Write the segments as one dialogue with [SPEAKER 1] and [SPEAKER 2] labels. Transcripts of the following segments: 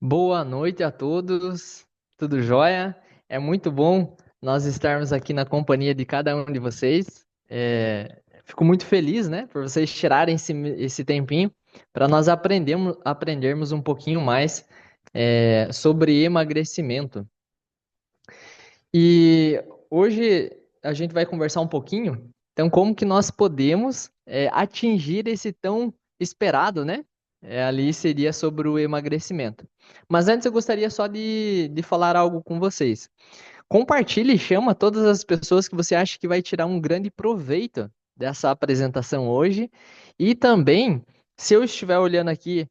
[SPEAKER 1] Boa noite a todos, tudo jóia? É muito bom nós estarmos aqui na companhia de cada um de vocês. Fico muito feliz, né, por vocês tirarem esse tempinho para nós aprendermos um pouquinho mais sobre emagrecimento. E hoje a gente vai conversar um pouquinho, então, como que nós podemos atingir esse tão esperado, né? Ali seria sobre o emagrecimento. Mas antes eu gostaria só de falar algo com vocês. Compartilhe e chama todas as pessoas que você acha que vai tirar um grande proveito dessa apresentação hoje. E também, se eu estiver olhando aqui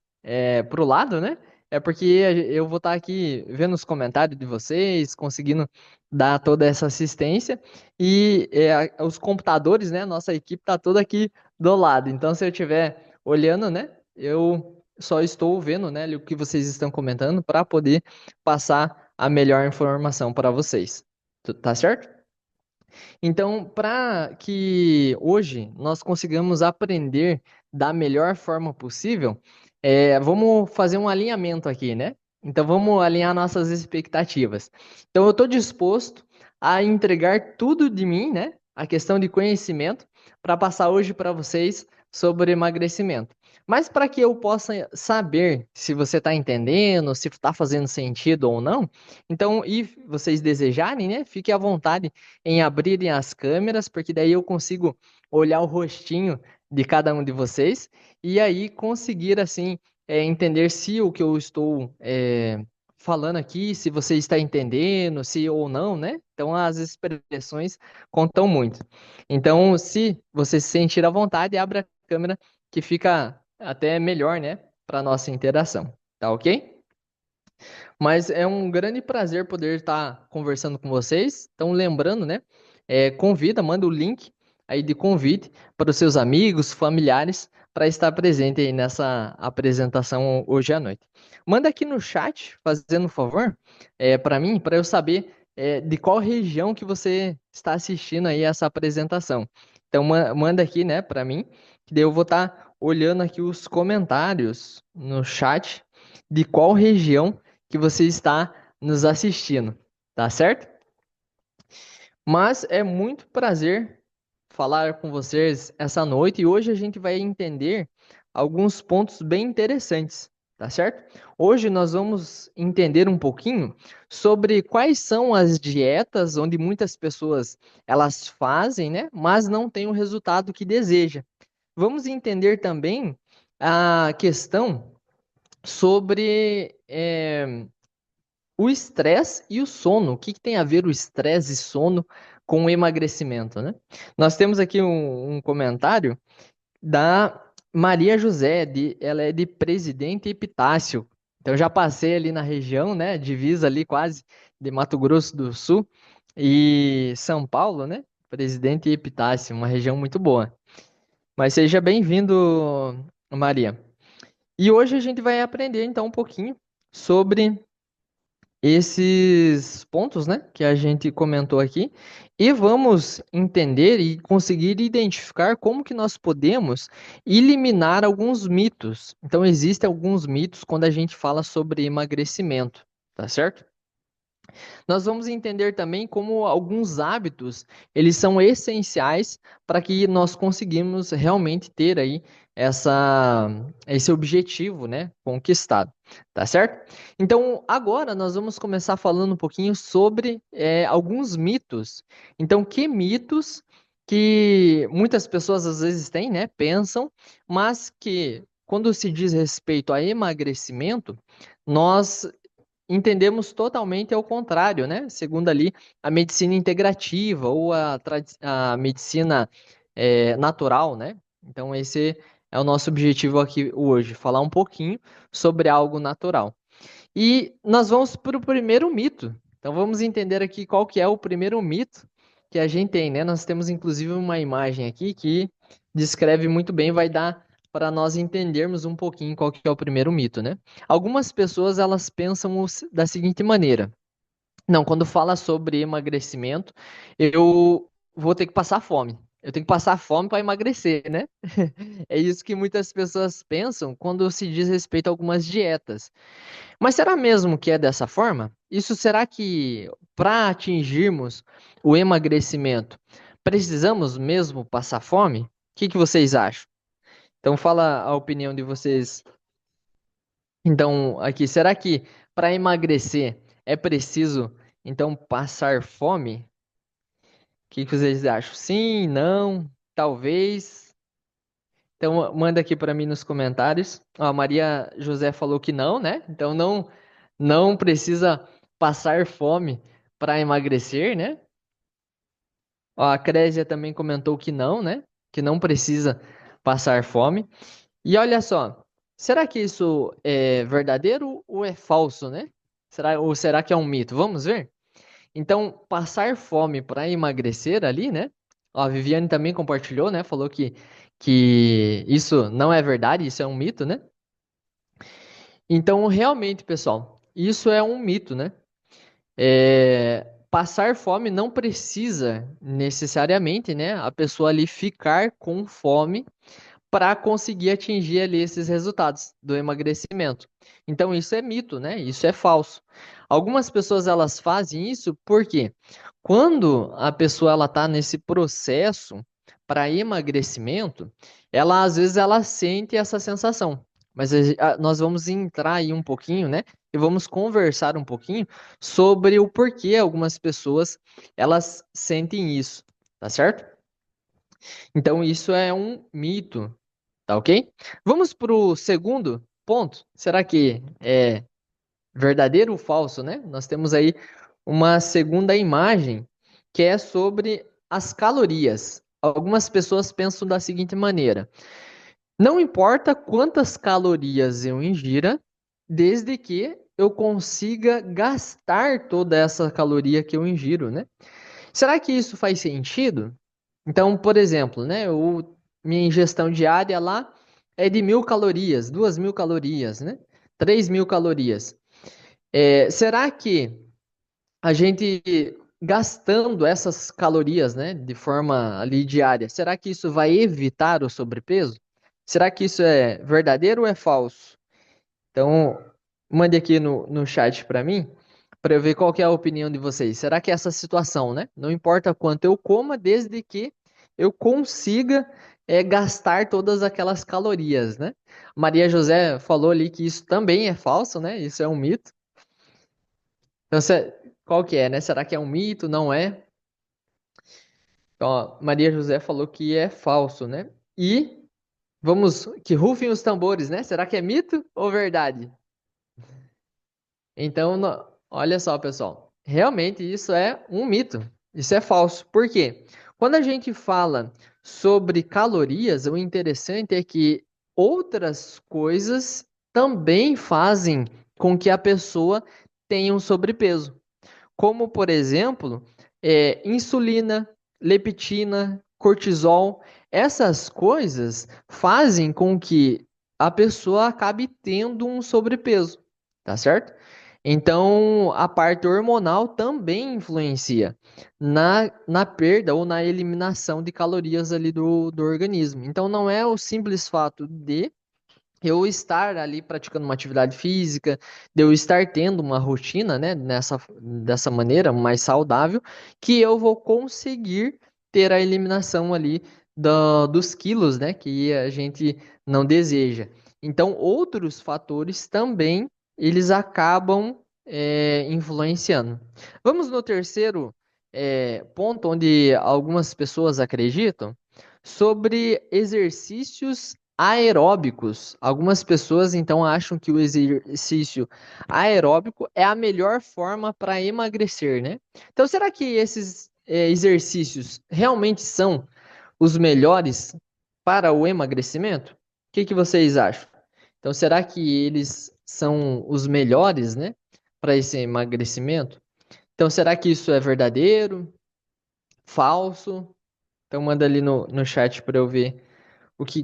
[SPEAKER 1] para o lado, né? É porque eu vou estar aqui vendo os comentários de vocês, conseguindo dar toda essa assistência. E os computadores, né? Nossa equipe está toda aqui do lado. Então, se eu estiver olhando, né? Eu só estou vendo, né, o que vocês estão comentando para poder passar a melhor informação para vocês. Tá certo? Então, para que hoje nós consigamos aprender da melhor forma possível, vamos fazer um alinhamento aqui, né? Então, vamos alinhar nossas expectativas. Então, eu estou disposto a entregar tudo de mim, né? A questão de conhecimento, para passar hoje para vocês sobre emagrecimento. Mas para que eu possa saber se você está entendendo, se está fazendo sentido ou não, então, e vocês desejarem, né? Fique à vontade em abrirem as câmeras, porque daí eu consigo olhar o rostinho de cada um de vocês e aí conseguir, assim, entender se o que eu estou falando aqui, se você está entendendo, se ou não, né? Então, as expressões contam muito. Então, se você se sentir à vontade, abra a câmera que fica até melhor, né? Para nossa interação. Tá ok? Mas é um grande prazer poder estar conversando com vocês. Então, lembrando, né? Manda o link aí de convite para os seus amigos, familiares, para estar presente aí nessa apresentação hoje à noite. Manda aqui no chat, fazendo um favor, para mim, para eu saber de qual região que você está assistindo aí essa apresentação. Então, manda aqui, né, para mim, que daí eu vou estar olhando aqui os comentários no chat de qual região que você está nos assistindo, tá certo? Mas é muito prazer falar com vocês essa noite e hoje a gente vai entender alguns pontos bem interessantes, tá certo? Hoje nós vamos entender um pouquinho sobre quais são as dietas onde muitas pessoas elas fazem, né, mas não têm o resultado que deseja. Vamos entender também a questão sobre o estresse e o sono. O que que tem a ver o estresse e sono com o emagrecimento, né? Nós temos aqui um comentário da Maria José, ela é de Presidente Epitácio. Então já passei ali na região, né? Divisa ali quase de Mato Grosso do Sul e São Paulo, né? Presidente Epitácio, uma região muito boa. Mas seja bem-vindo, Maria. E hoje a gente vai aprender então um pouquinho sobre esses pontos, né, que a gente comentou aqui, e vamos entender e conseguir identificar como que nós podemos eliminar alguns mitos. Então, existem alguns mitos quando a gente fala sobre emagrecimento, tá certo? Nós vamos entender também como alguns hábitos, eles são essenciais para que nós conseguimos realmente ter aí esse objetivo, né, conquistado, tá certo? Então, agora nós vamos começar falando um pouquinho sobre alguns mitos. Então, que mitos que muitas pessoas às vezes têm, né, pensam, mas que quando se diz respeito a emagrecimento, nós entendemos totalmente ao contrário, né? Segundo ali a medicina integrativa ou a medicina natural, né? Então esse é o nosso objetivo aqui hoje, falar um pouquinho sobre algo natural. E nós vamos para o primeiro mito. Então vamos entender aqui qual que é o primeiro mito que a gente tem, né? Nós temos inclusive uma imagem aqui que descreve muito bem, vai dar para nós entendermos um pouquinho qual que é o primeiro mito, né? Algumas pessoas elas pensam da seguinte maneira: não, quando fala sobre emagrecimento, eu vou ter que passar fome. Eu tenho que passar fome para emagrecer, né? É isso que muitas pessoas pensam quando se diz respeito a algumas dietas. Mas será mesmo que é dessa forma? Isso será que para atingirmos o emagrecimento, precisamos mesmo passar fome? O que vocês acham? Então fala a opinião de vocês. Então, aqui, será que para emagrecer é preciso então passar fome? O que vocês acham? Sim, não, talvez. Então manda aqui para mim nos comentários. Ó, a Maria José falou que não, né? Então não precisa passar fome para emagrecer, né? Ó, a Crésia também comentou que não, né? Que não precisa passar fome. E olha só, será que isso é verdadeiro ou é falso, né? Será que é um mito? Vamos ver? Então, passar fome para emagrecer ali, né? Ó, a Viviane também compartilhou, né? Falou que isso não é verdade, isso é um mito, né? Então, realmente, pessoal, isso é um mito, né? Passar fome não precisa necessariamente, né? A pessoa ali ficar com fome para conseguir atingir ali esses resultados do emagrecimento. Então isso é mito, né? Isso é falso. Algumas pessoas elas fazem isso porque quando a pessoa ela tá nesse processo para emagrecimento, ela às vezes ela sente essa sensação. Mas nós vamos entrar aí um pouquinho, né? E vamos conversar um pouquinho sobre o porquê algumas pessoas elas sentem isso, tá certo? Então isso é um mito. Tá ok? Vamos para o segundo ponto. Será que é verdadeiro ou falso, né? Nós temos aí uma segunda imagem que é sobre as calorias. Algumas pessoas pensam da seguinte maneira: não importa quantas calorias eu ingira, desde que eu consiga gastar toda essa caloria que eu ingiro, né? Será que isso faz sentido? Então, por exemplo, né, minha ingestão diária lá é de 1.000 calorias, 2.000 calorias, né? 3.000 calorias. Será que a gente gastando essas calorias, né, de forma ali diária, será que isso vai evitar o sobrepeso? Será que isso é verdadeiro ou é falso? Então, mande aqui no chat para mim, para eu ver qual que é a opinião de vocês. Será que essa situação, né? Não importa quanto eu coma, desde que eu consiga gastar todas aquelas calorias, né? Maria José falou ali que isso também é falso, né? Isso é um mito. Então, qual que é, né? Será que é um mito? Não é? Então, ó, Maria José falou que é falso, né? E vamos que rufem os tambores, né? Será que é mito ou verdade? Então, olha só, pessoal. Realmente isso é um mito. Isso é falso. Por quê? Quando a gente fala sobre calorias, o interessante é que outras coisas também fazem com que a pessoa tenha um sobrepeso. Como, por exemplo, insulina, leptina, cortisol. Essas coisas fazem com que a pessoa acabe tendo um sobrepeso, tá certo? Então, a parte hormonal também influencia na perda ou na eliminação de calorias ali do organismo. Então, não é o simples fato de eu estar ali praticando uma atividade física, de eu estar tendo uma rotina, né, dessa maneira mais saudável, que eu vou conseguir ter a eliminação ali dos quilos, né, que a gente não deseja. Então, outros fatores também eles acabam influenciando. Vamos no terceiro ponto, onde algumas pessoas acreditam sobre exercícios aeróbicos. Algumas pessoas então acham que o exercício aeróbico é a melhor forma para emagrecer, né? Então, será que esses exercícios realmente são os melhores para o emagrecimento? O que vocês acham? Então, será que eles são os melhores, né, para esse emagrecimento? Então, será que isso é verdadeiro? Falso? Então, manda ali no chat para eu ver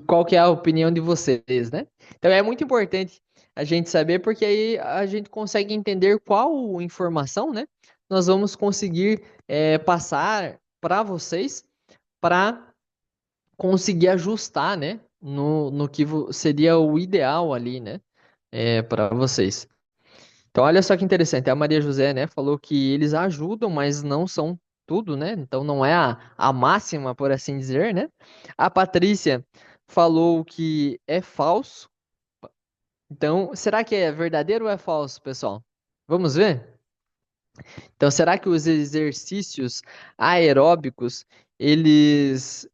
[SPEAKER 1] qual que é a opinião de vocês, né? Então é muito importante a gente saber, porque aí a gente consegue entender qual informação, né? Nós vamos conseguir passar para vocês para conseguir ajustar, né? No que seria o ideal ali, né? Para vocês. Então, olha só que interessante. A Maria José, né, falou que eles ajudam, mas não são tudo, né? Então, não é a máxima, por assim dizer, né? A Patrícia falou que é falso. Então, será que é verdadeiro ou é falso, pessoal? Vamos ver? Então, será que os exercícios aeróbicos, eles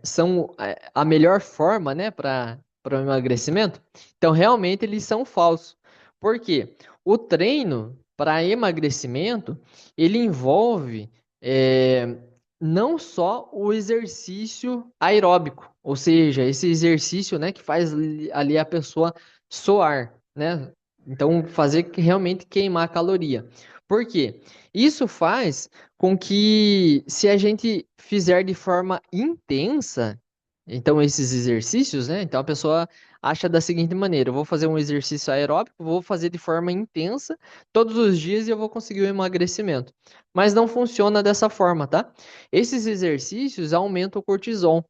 [SPEAKER 1] são a melhor forma, né, para o emagrecimento? Então, realmente, eles são falsos. Por quê? O treino para emagrecimento, ele envolve é, não só o exercício aeróbico, ou seja, esse exercício, né, que faz ali a pessoa suar, né? Então, fazer realmente queimar a caloria. Por quê? Isso faz com que, se a gente fizer de forma intensa, então esses exercícios, né? Então a pessoa acha da seguinte maneira: eu vou fazer um exercício aeróbico, vou fazer de forma intensa todos os dias e eu vou conseguir o emagrecimento. Mas não funciona dessa forma, tá? Esses exercícios aumentam o cortisol.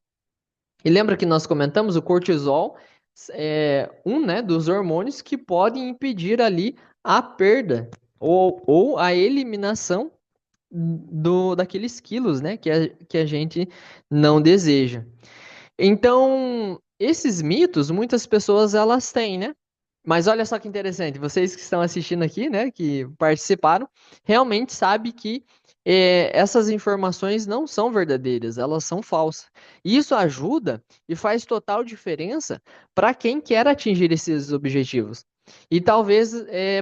[SPEAKER 1] E lembra que nós comentamos, o cortisol é um, né, dos hormônios que podem impedir ali a perda ou a eliminação daqueles quilos, né, que a gente não deseja. Então, esses mitos, muitas pessoas elas têm, né? Mas olha só que interessante, vocês que estão assistindo aqui, né, que participaram, realmente sabem que essas informações não são verdadeiras, elas são falsas. E isso ajuda e faz total diferença para quem quer atingir esses objetivos. E talvez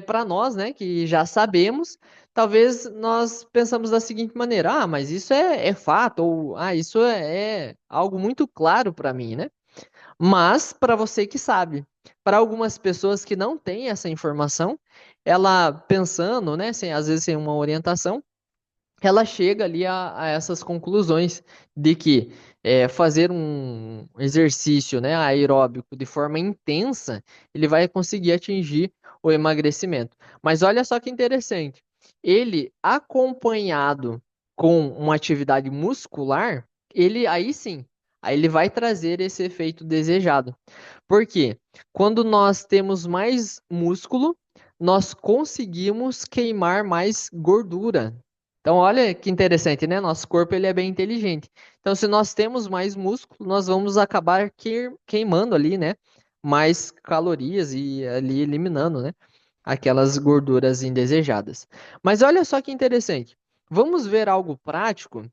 [SPEAKER 1] para nós, né, que já sabemos, talvez nós pensamos da seguinte maneira: ah, mas isso é fato, ou ah, isso é algo muito claro para mim, né? Mas para você que sabe, para algumas pessoas que não têm essa informação, ela pensando, né, às vezes sem uma orientação, ela chega ali a essas conclusões de que fazer um exercício, né, aeróbico de forma intensa, ele vai conseguir atingir o emagrecimento. Mas olha só que interessante, ele acompanhado com uma atividade muscular, ele aí sim, aí ele vai trazer esse efeito desejado. Por quê? Quando nós temos mais músculo, nós conseguimos queimar mais gordura. Então, olha que interessante, né? Nosso corpo ele é bem inteligente. Então, se nós temos mais músculo, nós vamos acabar queimando ali, né? Mais calorias e ali eliminando, né? Aquelas gorduras indesejadas. Mas olha só que interessante. Vamos ver algo prático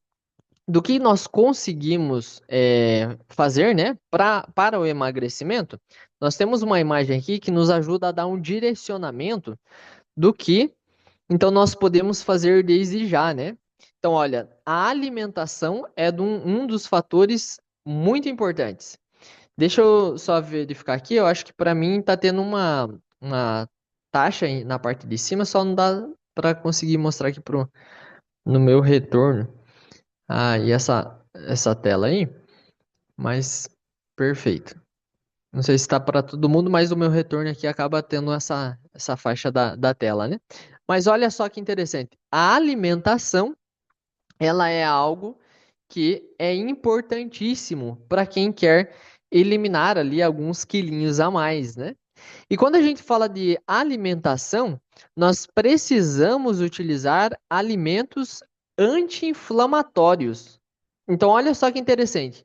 [SPEAKER 1] do que nós conseguimos fazer, né? Para o emagrecimento. Nós temos uma imagem aqui que nos ajuda a dar um direcionamento do que então, nós podemos fazer desde já, né? Então, olha, a alimentação é um dos fatores muito importantes. Deixa eu só verificar aqui, eu acho que para mim tá tendo uma taxa na parte de cima, só não dá para conseguir mostrar aqui no meu retorno. Ah, e essa tela aí, mas perfeito. Não sei se está para todo mundo, mas o meu retorno aqui acaba tendo essa faixa da tela, né? Mas olha só que interessante. A alimentação, ela é algo que é importantíssimo para quem quer eliminar ali alguns quilinhos a mais, né? E quando a gente fala de alimentação, nós precisamos utilizar alimentos anti-inflamatórios. Então, olha só que interessante.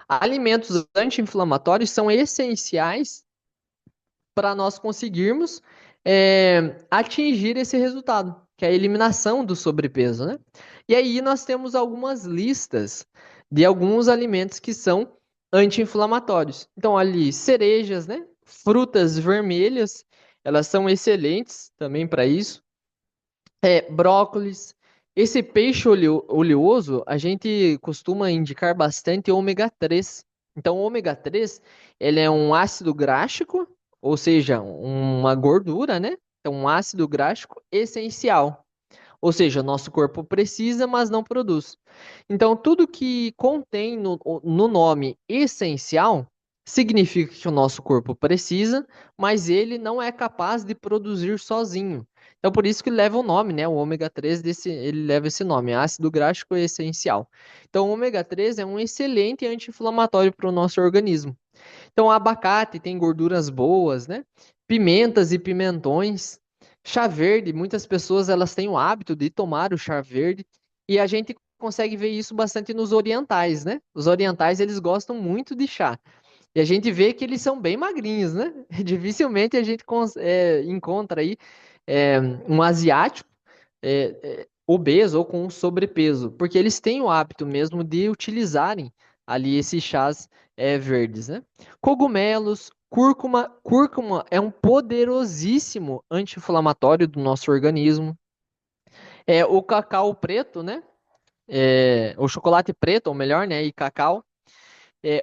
[SPEAKER 1] Alimentos anti-inflamatórios são essenciais para nós conseguirmos atingir esse resultado, que é a eliminação do sobrepeso, né? E aí nós temos algumas listas de alguns alimentos que são anti-inflamatórios. Então, ali, cerejas, né? Frutas vermelhas, elas são excelentes também para isso. Brócolis. Esse peixe oleoso, a gente costuma indicar bastante ômega 3. Então, o ômega 3, ele é um ácido gráfico, ou seja, uma gordura, né? Então, um ácido gráfico essencial. Ou seja, nosso corpo precisa, mas não produz. Então, tudo que contém no nome essencial significa que o nosso corpo precisa, mas ele não é capaz de produzir sozinho. Então, por isso que leva o nome, né? O ômega 3 ele leva esse nome, ácido gráfico essencial. Então, o ômega 3 é um excelente anti-inflamatório para o nosso organismo. Então, o abacate tem gorduras boas, né? Pimentas e pimentões. Chá verde, muitas pessoas elas têm o hábito de tomar o chá verde e a gente consegue ver isso bastante nos orientais, né? Os orientais eles gostam muito de chá. E a gente vê que eles são bem magrinhos, né? Dificilmente a gente encontra aí um asiático obeso ou com sobrepeso, porque eles têm o hábito mesmo de utilizarem ali esses chás verdes, né? Cogumelos, cúrcuma. Cúrcuma é um poderosíssimo anti-inflamatório do nosso organismo. O cacau preto, né? O chocolate preto, ou melhor, né? E cacau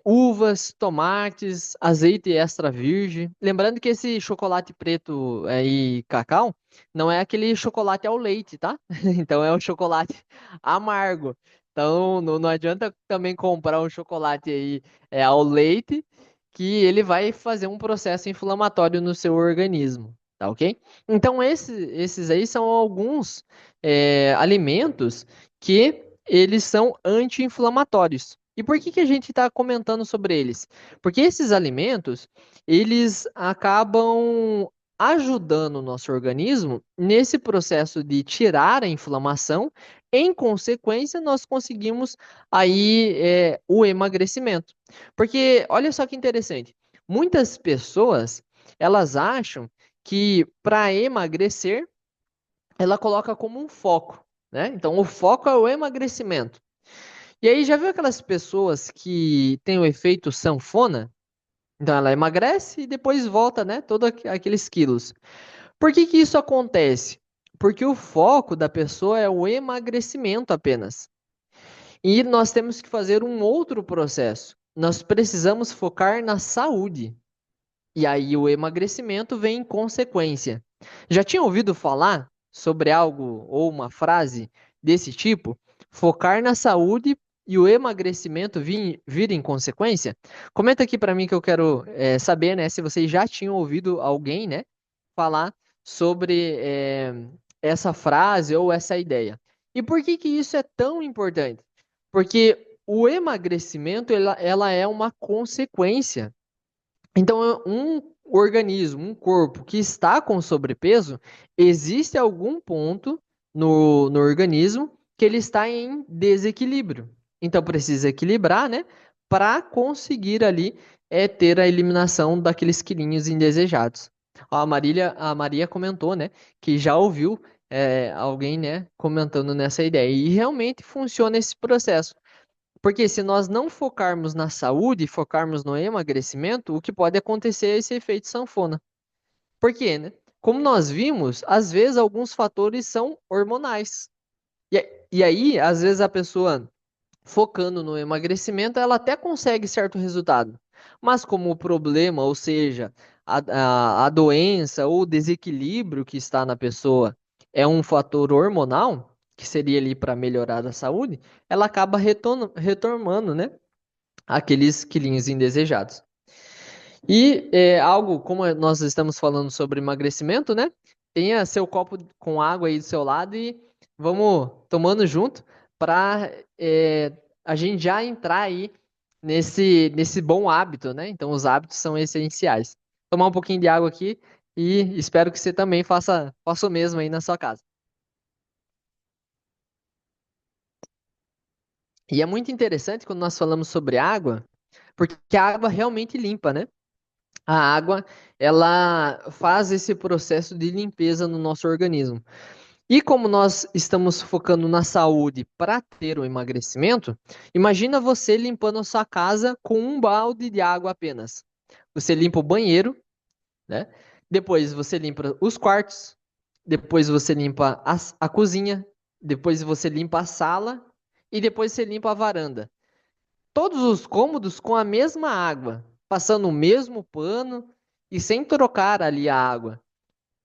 [SPEAKER 1] uvas, tomates, azeite extra virgem. Lembrando que esse chocolate preto e cacau não é aquele chocolate ao leite, tá? Então é um chocolate amargo. Então não adianta também comprar um chocolate aí ao leite, que ele vai fazer um processo inflamatório no seu organismo, tá ok? Então esses aí são alguns alimentos que eles são anti-inflamatórios. E por que que a gente está comentando sobre eles? Porque esses alimentos, eles acabam ajudando o nosso organismo nesse processo de tirar a inflamação. Em consequência, nós conseguimos aí o emagrecimento. Porque olha só que interessante, muitas pessoas elas acham que para emagrecer ela coloca como um foco, né? Então o foco é o emagrecimento. E aí, já viu aquelas pessoas que têm o efeito sanfona? Então, ela emagrece e depois volta, né? Todos aqueles quilos. Por que que isso acontece? Porque o foco da pessoa é o emagrecimento apenas. E nós temos que fazer um outro processo. Nós precisamos focar na saúde. E aí, o emagrecimento vem em consequência. Já tinha ouvido falar sobre algo ou uma frase desse tipo? Focar na saúde e o emagrecimento vir em consequência? Comenta aqui para mim que eu quero saber, né, se vocês já tinham ouvido alguém, né, falar sobre essa frase ou essa ideia. E por que que isso é tão importante? Porque o emagrecimento ela é uma consequência. Então, um organismo, um corpo que está com sobrepeso, existe algum ponto no organismo que ele está em desequilíbrio. Então, precisa equilibrar, né? Para conseguir ali ter a eliminação daqueles quilinhos indesejados. Ó, a Maria comentou, né? Que já ouviu alguém, né? Comentando nessa ideia. E realmente funciona esse processo. Porque se nós não focarmos na saúde, focarmos no emagrecimento, o que pode acontecer é esse efeito sanfona. Por quê, né? Como nós vimos, às vezes alguns fatores são hormonais. E aí, às vezes a pessoa focando no emagrecimento, ela até consegue certo resultado. Mas como o problema, ou seja, a doença ou o desequilíbrio que está na pessoa é um fator hormonal, que seria ali para melhorar a saúde, ela acaba retomando, né, aqueles quilinhos indesejados. E algo, como nós estamos falando sobre emagrecimento, né? Tenha seu copo com água aí do seu lado e vamos tomando junto para a gente já entrar aí nesse bom hábito, né? Então, os hábitos são essenciais. Tomar um pouquinho de água aqui e espero que você também faça o mesmo aí na sua casa. E é muito interessante quando nós falamos sobre água, porque a água realmente limpa, né? A água, ela faz esse processo de limpeza no nosso organismo. E como nós estamos focando na saúde para ter o emagrecimento, imagina você limpando a sua casa com um balde de água apenas. Você limpa o banheiro, né? Depois você limpa os quartos, depois você limpa a cozinha, depois você limpa a sala e depois você limpa a varanda. Todos os cômodos com a mesma água, passando o mesmo pano e sem trocar ali a água.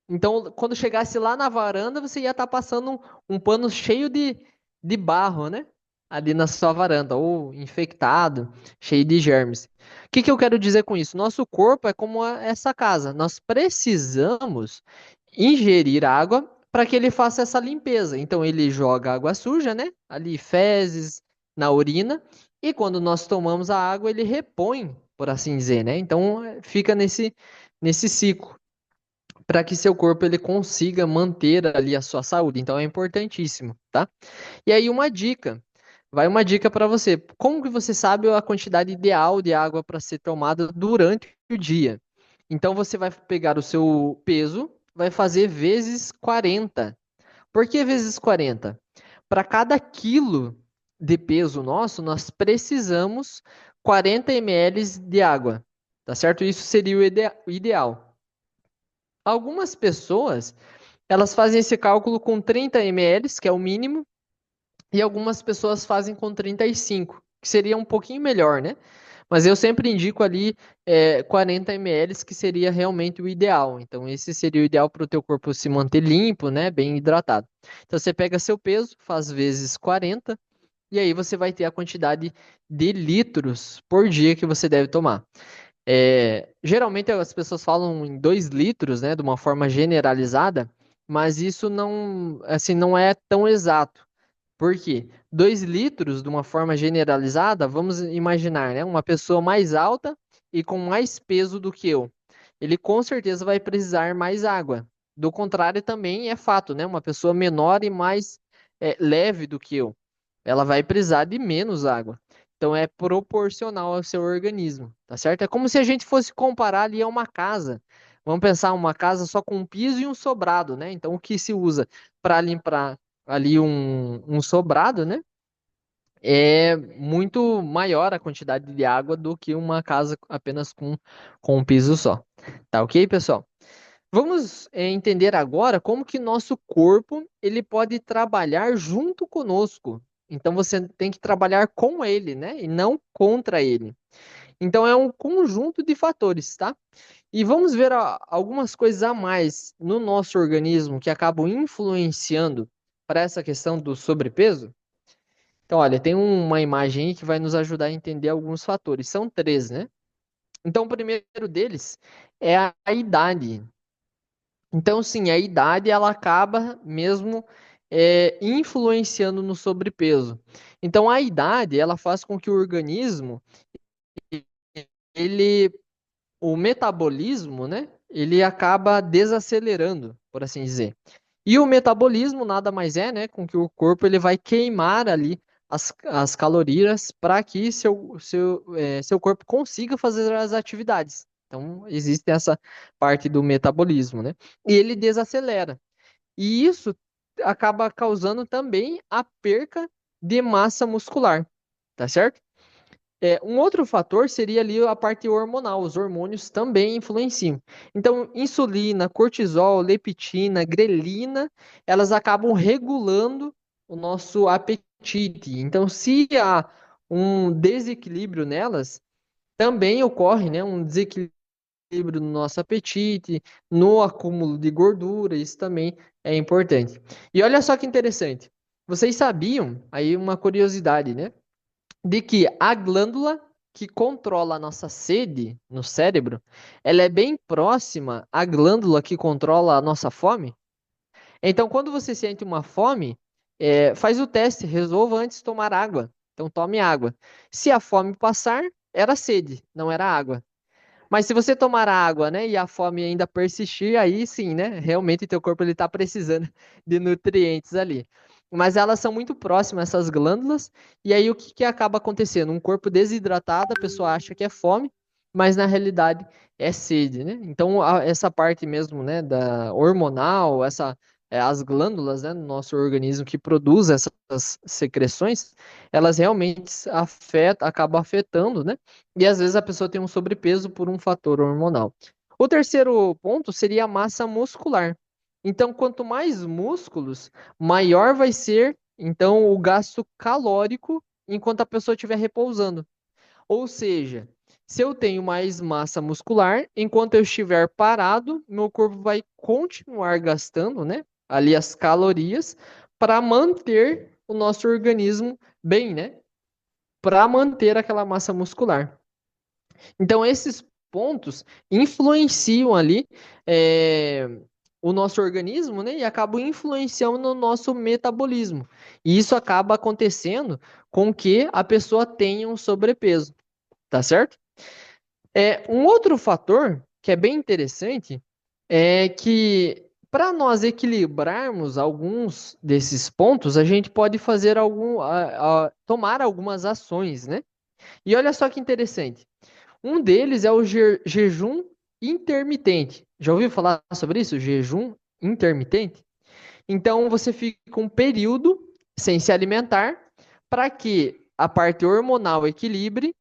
[SPEAKER 1] Então, quando chegasse lá na varanda, você ia estar passando um pano cheio de barro, né? Ali na sua varanda, ou infectado, cheio de germes. O que que eu quero dizer com isso? Nosso corpo é como essa casa. Nós precisamos ingerir água para que ele faça essa limpeza. Então, ele joga água suja, né? Ali, fezes, na urina. E quando nós tomamos a água, ele repõe, por assim dizer, né? Então, fica nesse ciclo. para que seu corpo ele consiga manter ali a sua saúde. Então é importantíssimo, tá? E aí uma dica para você. Como que você sabe a quantidade ideal de água para ser tomada durante o dia? Então você vai pegar o seu peso, vai fazer vezes 40. Por que vezes 40? Para cada quilo de peso nosso, nós precisamos 40 ml de água, tá certo? Isso seria o ideal. Algumas pessoas, elas fazem esse cálculo com 30 ml, que é o mínimo, e algumas pessoas fazem com 35, que seria um pouquinho melhor, né? Mas eu sempre indico ali 40 ml, que seria realmente o ideal. Então, esse seria o ideal para o teu corpo se manter limpo, né? Bem hidratado. Então, você pega seu peso, faz vezes 40, e aí você vai ter a quantidade de litros por dia que você deve tomar. Geralmente as pessoas falam em 2 litros, né? De uma forma generalizada, mas isso não, assim, não é tão exato. Por quê? 2 litros, de uma forma generalizada, vamos imaginar, né? Uma pessoa mais alta e com mais peso do que eu. Ele com certeza vai precisar mais água. Do contrário, também é fato, né? Uma pessoa menor e mais leve do que eu, ela vai precisar de menos água. Então é proporcional ao seu organismo, tá certo? É como se a gente fosse comparar ali a uma casa. Vamos pensar uma casa só com um piso e um sobrado, né? Então o que se usa para limpar ali um sobrado, né? É muito maior a quantidade de água do que uma casa apenas com um piso só. Tá ok, pessoal? Vamos entender agora como que nosso corpo ele pode trabalhar junto conosco. Então você tem que trabalhar com ele, né? E não contra ele. Então é um conjunto de fatores, tá? E vamos ver algumas coisas a mais no nosso organismo que acabam influenciando para essa questão do sobrepeso. Então, olha, tem uma imagem aí que vai nos ajudar a entender alguns fatores. São três, né? Então, o primeiro deles é a idade. Então, sim, a idade ela acaba mesmo influenciando no sobrepeso. Então, a idade ela faz com que o organismo ele o metabolismo, né? Ele acaba desacelerando, por assim dizer. E o metabolismo nada mais é, né, com que o corpo ele vai queimar ali as calorias para que seu corpo consiga fazer as atividades. Então, existe essa parte do metabolismo, né? E ele desacelera. E isso acaba causando também a perca de massa muscular, tá certo? Um outro fator seria ali a parte hormonal, os hormônios também influenciam. Então, insulina, cortisol, leptina, grelina, elas acabam regulando o nosso apetite. Então, se há um desequilíbrio nelas, também ocorre, né, um desequilíbrio no nosso apetite, no acúmulo de gordura, isso também é importante. E olha só que interessante. Vocês sabiam, aí uma curiosidade, né? De que a glândula que controla a nossa sede no cérebro, ela é bem próxima à glândula que controla a nossa fome. Então, quando você sente uma fome, faz o teste, resolva antes tomar água. Então, tome água. Se a fome passar, era sede, não era água. Mas se você tomar água, né, e a fome ainda persistir, aí sim, né, realmente teu corpo ele tá precisando de nutrientes ali. Mas elas são muito próximas, essas glândulas, e aí o que que acaba acontecendo? Um corpo desidratado, a pessoa acha que é fome, mas na realidade é sede, né? Então essa parte mesmo, né, da hormonal, as glândulas, né, no nosso organismo que produz essas secreções, elas realmente acabam afetando, né? E às vezes a pessoa tem um sobrepeso por um fator hormonal. O terceiro ponto seria a massa muscular. Então, quanto mais músculos, maior vai ser então o gasto calórico enquanto a pessoa estiver repousando. Ou seja, se eu tenho mais massa muscular, enquanto eu estiver parado, meu corpo vai continuar gastando, né, ali as calorias para manter o nosso organismo bem, né? Para manter aquela massa muscular. Então, esses pontos influenciam ali é, o nosso organismo, né? E acabam influenciando no nosso metabolismo. E isso acaba acontecendo com que a pessoa tenha um sobrepeso, tá certo? Um outro fator que é bem interessante é que para nós equilibrarmos alguns desses pontos, a gente pode fazer tomar algumas ações, né? E olha só que interessante. Um deles é o jejum intermitente. Já ouviu falar sobre isso? Jejum intermitente? Então você fica um período sem se alimentar para que a parte hormonal equilibre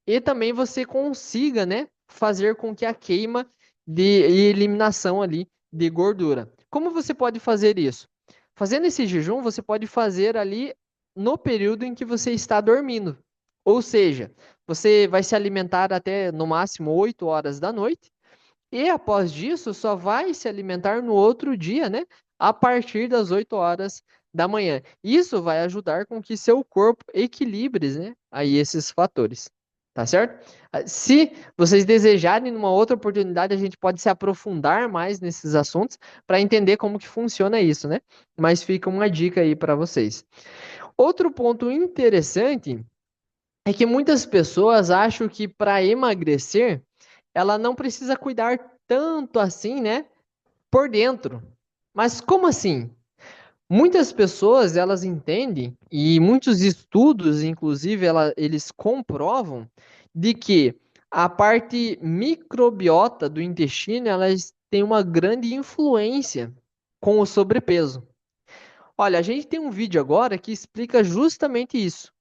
[SPEAKER 1] e também você consiga, né, fazer com que a queima de e eliminação ali de gordura. Como você pode fazer isso? Fazendo esse jejum, você pode fazer ali no período em que você está dormindo. Ou seja, você vai se alimentar até no máximo 8 horas da noite e após disso, só vai se alimentar no outro dia, né? A partir das 8 horas da manhã. Isso vai ajudar com que seu corpo equilibre, né? Aí esses fatores. Tá certo? Se vocês desejarem, numa outra oportunidade, a gente pode se aprofundar mais nesses assuntos para entender como que funciona isso, né? Mas fica uma dica aí para vocês. Outro ponto interessante é que muitas pessoas acham que para emagrecer, ela não precisa cuidar tanto assim, né, por dentro. Mas como assim? Muitas pessoas, elas entendem, e muitos estudos, inclusive, eles comprovam de que a parte microbiota do intestino, elas têm uma grande influência com o sobrepeso. Olha, a gente tem um vídeo agora que explica justamente isso.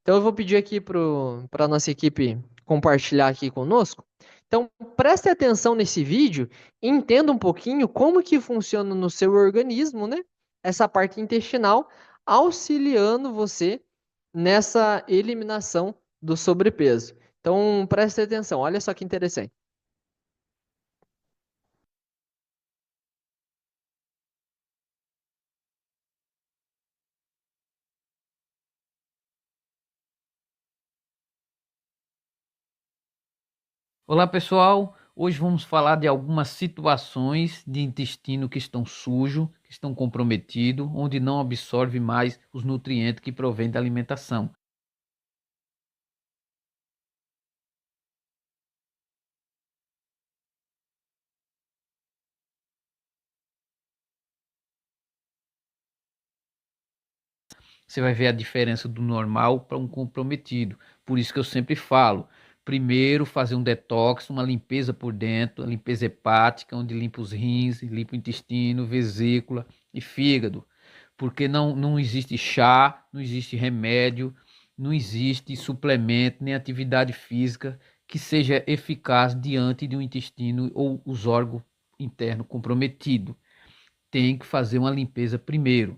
[SPEAKER 1] Então eu vou pedir aqui para a nossa equipe compartilhar aqui conosco. Então preste atenção nesse vídeo e entenda um pouquinho como que funciona no seu organismo, né? Essa parte intestinal, auxiliando você nessa eliminação do sobrepeso. Então preste atenção, olha só que interessante.
[SPEAKER 2] Olá pessoal, hoje vamos falar de algumas situações de intestino que estão sujos, que estão comprometidos, onde não absorve mais os nutrientes que provém da alimentação. Você vai ver a diferença do normal para um comprometido. Por isso que eu sempre falo, primeiro fazer um detox, uma limpeza por dentro, a limpeza hepática, onde limpa os rins, limpa o intestino, vesícula e fígado. Porque não existe chá, não existe remédio, não existe suplemento nem atividade física que seja eficaz diante de um intestino ou os órgãos internos comprometidos. Tem que fazer uma limpeza primeiro,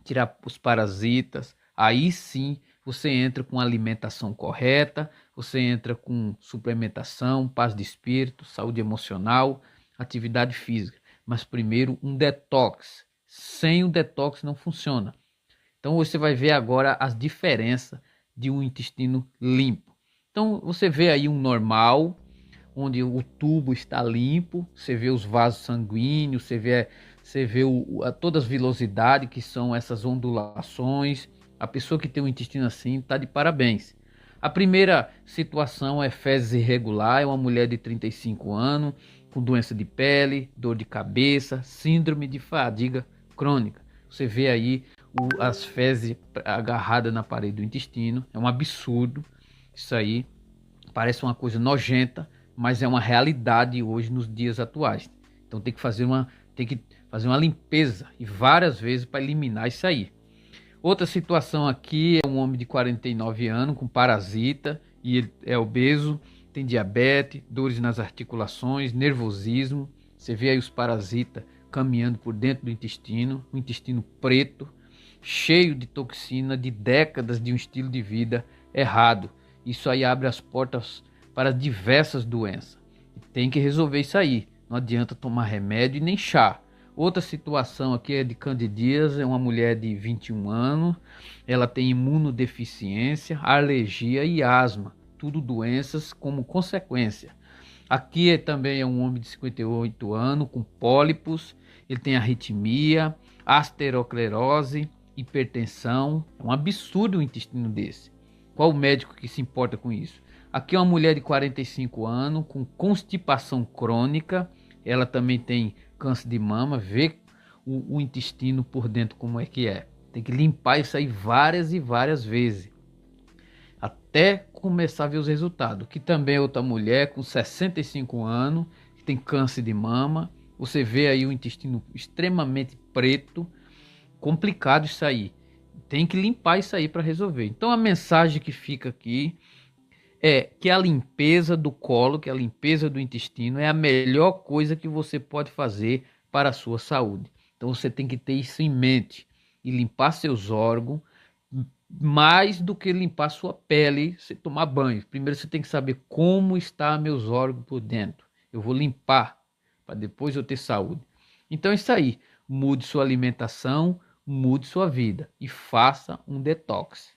[SPEAKER 2] tirar os parasitas, aí sim você entra com alimentação correta, você entra com suplementação, paz de espírito, saúde emocional, atividade física. Mas primeiro um detox. Sem o detox não funciona. Então você vai ver agora as diferenças de um intestino limpo. Então você vê aí um normal, onde o tubo está limpo, você vê os vasos sanguíneos, você vê todas as vilosidades que são essas ondulações. A pessoa que tem um intestino assim está de parabéns. A primeira situação é fezes irregular, é uma mulher de 35 anos, com doença de pele, dor de cabeça, síndrome de fadiga crônica. Você vê aí as fezes agarradas na parede do intestino, é um absurdo isso aí, parece uma coisa nojenta, mas é uma realidade hoje nos dias atuais. Então tem que fazer uma limpeza e várias vezes para eliminar isso aí. Outra situação aqui é um homem de 49 anos com parasita e ele é obeso, tem diabetes, dores nas articulações, nervosismo. Você vê aí os parasitas caminhando por dentro do intestino, o intestino preto, cheio de toxina de décadas de um estilo de vida errado. Isso aí abre as portas para diversas doenças. Tem que resolver isso aí. Não adianta tomar remédio e nem chá. Outra situação aqui é de candidíase, é uma mulher de 21 anos, ela tem imunodeficiência, alergia e asma, tudo doenças como consequência. Aqui também é um homem de 58 anos com pólipos, ele tem arritmia, asterosclerose, hipertensão, é um absurdo o intestino desse. Qual o médico que se importa com isso? Aqui é uma mulher de 45 anos com constipação crônica, ela também tem câncer de mama, vê o intestino por dentro como é que é. Tem que limpar isso aí várias e várias vezes, até começar a ver os resultados. Que também é outra mulher com 65 anos, que tem câncer de mama, você vê aí o intestino extremamente preto, complicado isso aí. Tem que limpar isso aí para resolver. Então a mensagem que fica aqui é que a limpeza do colo, que a limpeza do intestino é a melhor coisa que você pode fazer para a sua saúde. Então você tem que ter isso em mente e limpar seus órgãos mais do que limpar sua pele, você tomar banho. Primeiro você tem que saber como está meus órgãos por dentro. Eu vou limpar para depois eu ter saúde. Então é isso aí. Mude sua alimentação, mude sua vida e faça um detox.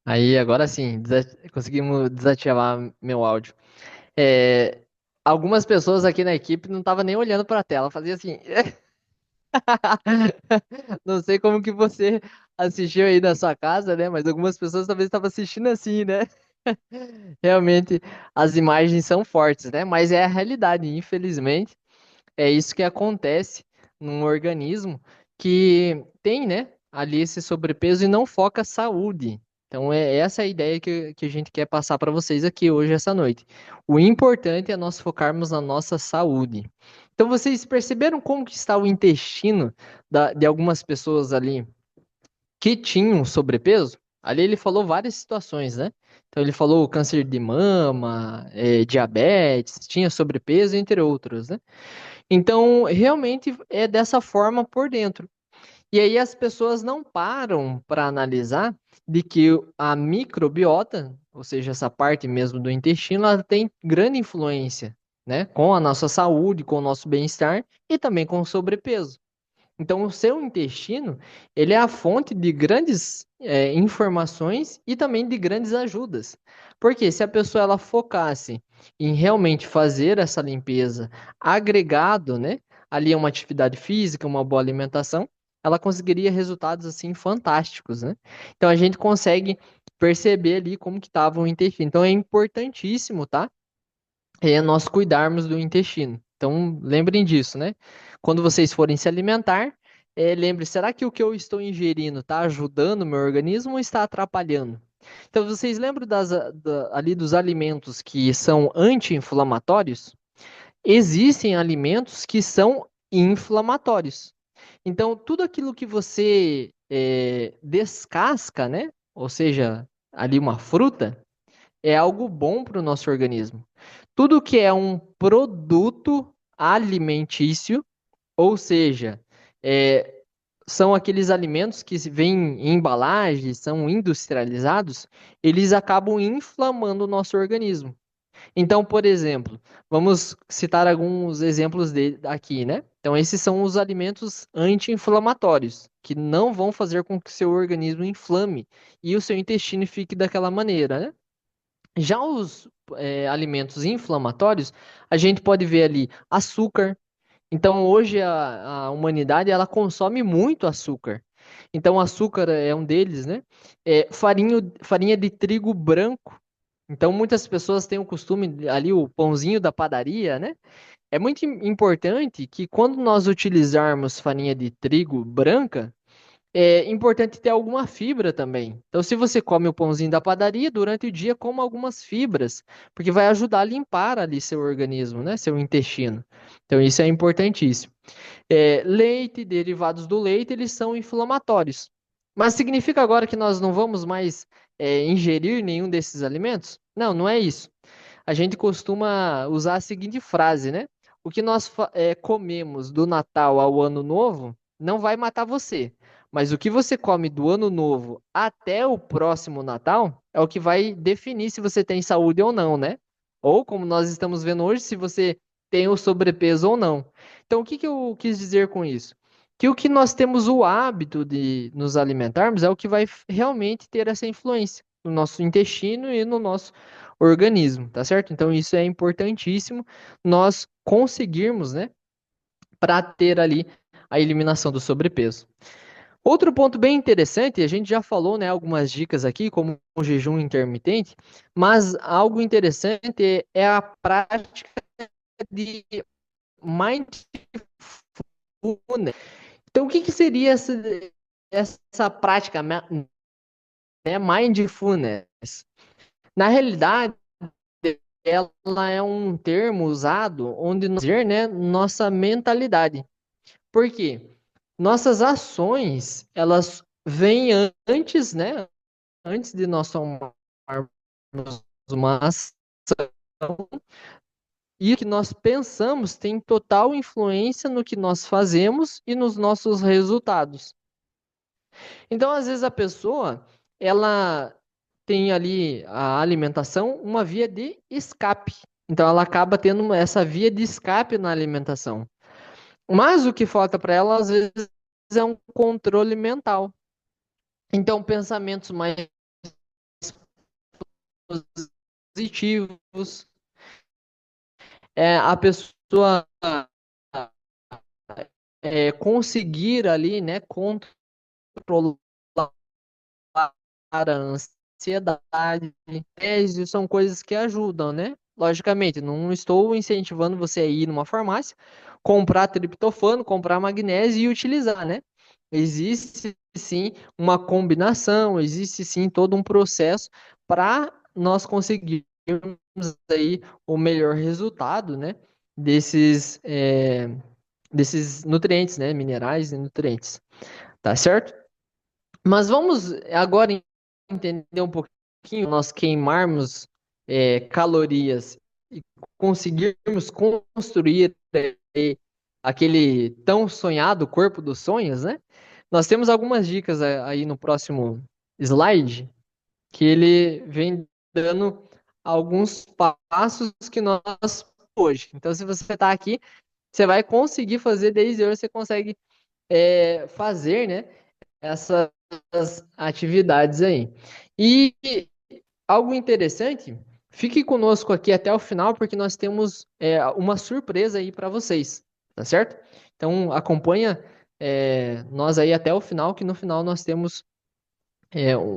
[SPEAKER 1] Aí, agora sim, conseguimos desativar meu áudio. É, algumas pessoas aqui na equipe não estavam nem olhando para a tela, fazia assim. Não sei como que você assistiu aí na sua casa, né? Mas algumas pessoas talvez estavam assistindo assim, né? Realmente, as imagens são fortes, né? Mas é a realidade, infelizmente. É isso que acontece num organismo que tem, né, ali esse sobrepeso e não foca saúde. Então, é essa a ideia que a gente quer passar para vocês aqui hoje, essa noite. O importante é nós focarmos na nossa saúde. Então, vocês perceberam como que está o intestino de algumas pessoas ali que tinham sobrepeso? Ali ele falou várias situações, né? Então, ele falou câncer de mama, diabetes, tinha sobrepeso, entre outros, né? Então, realmente é dessa forma por dentro. E aí as pessoas não param para analisar de que a microbiota, ou seja, essa parte mesmo do intestino, ela tem grande influência, né, com a nossa saúde, com o nosso bem-estar e também com o sobrepeso. Então, o seu intestino, ele é a fonte de grandes informações e também de grandes ajudas. Porque se a pessoa ela focasse em realmente fazer essa limpeza agregado, né, ali a uma atividade física, uma boa alimentação, ela conseguiria resultados assim fantásticos, né? Então a gente consegue perceber ali como que estava o intestino. Então é importantíssimo, tá? É nós cuidarmos do intestino. Então, lembrem disso, né? Quando vocês forem se alimentar, lembre, será que o que eu estou ingerindo está ajudando o meu organismo ou está atrapalhando? Então, vocês lembram ali dos alimentos que são anti-inflamatórios? Existem alimentos que são inflamatórios. Então, tudo aquilo que você descasca, né? Ou seja, ali uma fruta, é algo bom para o nosso organismo. Tudo que é um produto alimentício, ou seja, é, são aqueles alimentos que vêm em embalagens, são industrializados, eles acabam inflamando o nosso organismo. Então, por exemplo, vamos citar alguns exemplos aqui, né? Então, esses são os alimentos anti-inflamatórios, que não vão fazer com que o seu organismo inflame e o seu intestino fique daquela maneira, né? Já os alimentos inflamatórios, a gente pode ver ali açúcar. Então, hoje a humanidade ela consome muito açúcar. Então, o açúcar é um deles, né? Farinha de trigo branco. Então, muitas pessoas têm o costume, ali, o pãozinho da padaria, né? É muito importante que quando nós utilizarmos farinha de trigo branca, é importante ter alguma fibra também. Então, se você come o pãozinho da padaria, durante o dia coma algumas fibras, porque vai ajudar a limpar ali seu organismo, né? Seu intestino. Então, isso é importantíssimo. Leite, derivados do leite, eles são inflamatórios. Mas significa agora que nós não vamos mais ingerir nenhum desses alimentos? Não, não é isso. A gente costuma usar a seguinte frase, né? O que nós comemos do Natal ao Ano Novo não vai matar você. Mas o que você come do Ano Novo até o próximo Natal é o que vai definir se você tem saúde ou não, né? Ou, como nós estamos vendo hoje, se você tem o sobrepeso ou não. Então, o que que eu quis dizer com isso? que o que nós temos o hábito de nos alimentarmos é o que vai realmente ter essa influência no nosso intestino e no nosso organismo, tá certo? Então isso é importantíssimo nós conseguirmos, né, para ter ali a eliminação do sobrepeso. Outro ponto bem interessante, a gente já falou, né, algumas dicas aqui, como o jejum intermitente, mas algo interessante é a prática de mindfulness. Então, o que que seria essa prática, né, mindfulness? Na realidade, ela é um termo usado onde nós dizer, né, nossa mentalidade. Por quê? Nossas ações, elas vêm antes, né, antes de nós tomarmos uma ação, e o que nós pensamos tem total influência no que nós fazemos e nos nossos resultados. Então, às vezes a pessoa, ela tem ali a alimentação uma via de escape. Então, ela acaba tendo essa via de escape na alimentação. Mas o que falta para ela, às vezes, é um controle mental. Então, pensamentos mais positivos, a pessoa conseguir ali, né, controlar a ansiedade. Esses são coisas que ajudam, né? Logicamente, não estou incentivando você a ir numa farmácia, comprar triptofano, comprar magnésio e utilizar, né? Existe sim uma combinação, existe sim todo um processo para nós conseguirmos aí o melhor resultado, né? Desses nutrientes, né? Minerais e nutrientes, tá certo? Mas vamos agora entender um pouquinho, nós queimarmos calorias e conseguirmos construir aquele tão sonhado corpo dos sonhos, né? Nós temos algumas dicas aí no próximo slide, que ele vem dando alguns passos que nós hoje. Então, se você está aqui, você vai conseguir fazer desde hoje, você consegue fazer, né? Essas atividades aí. E algo interessante, fique conosco aqui até o final, porque nós temos uma surpresa aí para vocês, tá certo? Então acompanha nós aí até o final, que no final nós temos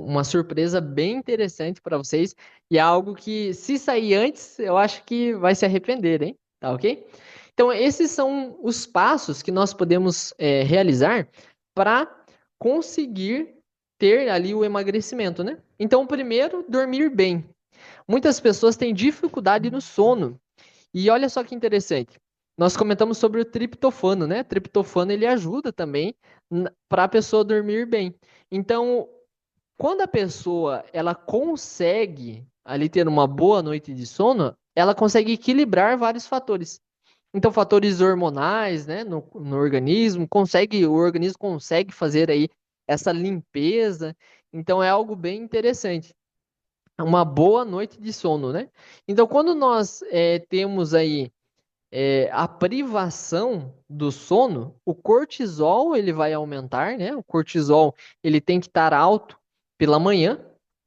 [SPEAKER 1] uma surpresa bem interessante para vocês e é algo que, se sair antes, eu acho que vai se arrepender, hein? Tá ok? Então, esses são os passos que nós podemos realizar para conseguir ter ali o emagrecimento, né? Então, primeiro, dormir bem. Muitas pessoas têm dificuldade no sono. E olha só que interessante. Nós comentamos sobre o triptofano, né? O triptofano ele ajuda também para a pessoa dormir bem. Então, quando a pessoa ela consegue ali ter uma boa noite de sono, ela consegue equilibrar vários fatores. Então, fatores hormonais, né, no organismo, o organismo consegue fazer aí essa limpeza. Então, é algo bem interessante. Uma boa noite de sono, né? Então, quando nós temos aí a privação do sono, o cortisol ele vai aumentar, né? O cortisol ele tem que estar alto pela manhã,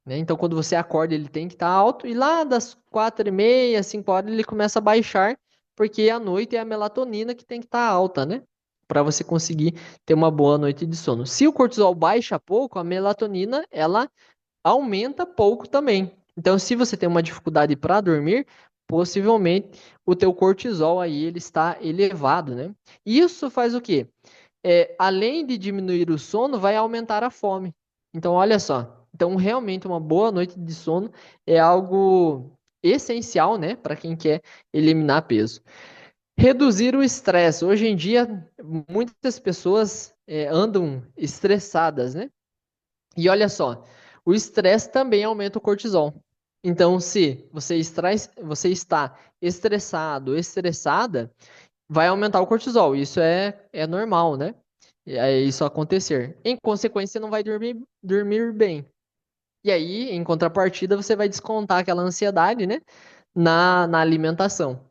[SPEAKER 1] né? Então quando você acorda ele tem que estar alto e lá das 4:30, 5 horas ele começa a baixar, porque à noite é a melatonina que tem que estar alta, né? Para você conseguir ter uma boa noite de sono. Se o cortisol baixa pouco, a melatonina ela aumenta pouco também. Então, se você tem uma dificuldade para dormir, possivelmente o teu cortisol aí ele está elevado, né? Isso faz o quê? Além de diminuir o sono, vai aumentar a fome. Então, olha só. Então, realmente uma boa noite de sono é algo essencial, né, para quem quer eliminar peso. Reduzir o estresse. Hoje em dia, muitas pessoas andam estressadas, né? E olha só, o estresse também aumenta o cortisol. Então, se você está estressado, estressada, vai aumentar o cortisol. Isso é normal, né? É isso acontecer. Em consequência, você não vai dormir bem. E aí, em contrapartida, você vai descontar aquela ansiedade, né? Na alimentação.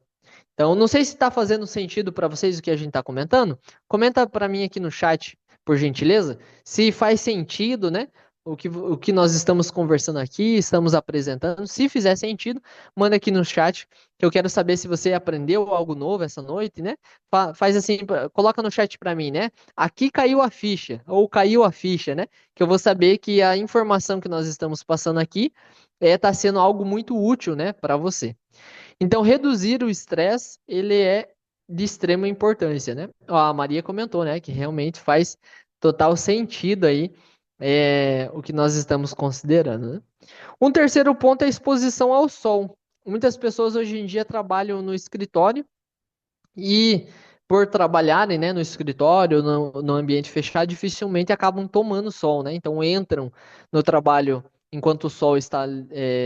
[SPEAKER 1] Então, não sei se está fazendo sentido para vocês o que a gente está comentando. Comenta para mim aqui no chat, por gentileza, se faz sentido, né? O que nós estamos conversando aqui, estamos apresentando. Se fizer sentido, manda aqui no chat, que eu quero saber se você aprendeu algo novo essa noite, né? Faz assim, coloca no chat para mim, né? Aqui caiu a ficha, ou caiu a ficha, né? Que eu vou saber que a informação que nós estamos passando aqui está sendo algo muito útil, né, para você. Então, reduzir o estresse, ele é de extrema importância, né? Ó, a Maria comentou, né, que realmente faz total sentido aí o que nós estamos considerando, né? Um terceiro ponto é a exposição ao sol. Muitas pessoas hoje em dia trabalham no escritório e por trabalharem, né, no escritório, no ambiente fechado, dificilmente acabam tomando sol, né? Então entram no trabalho enquanto o sol está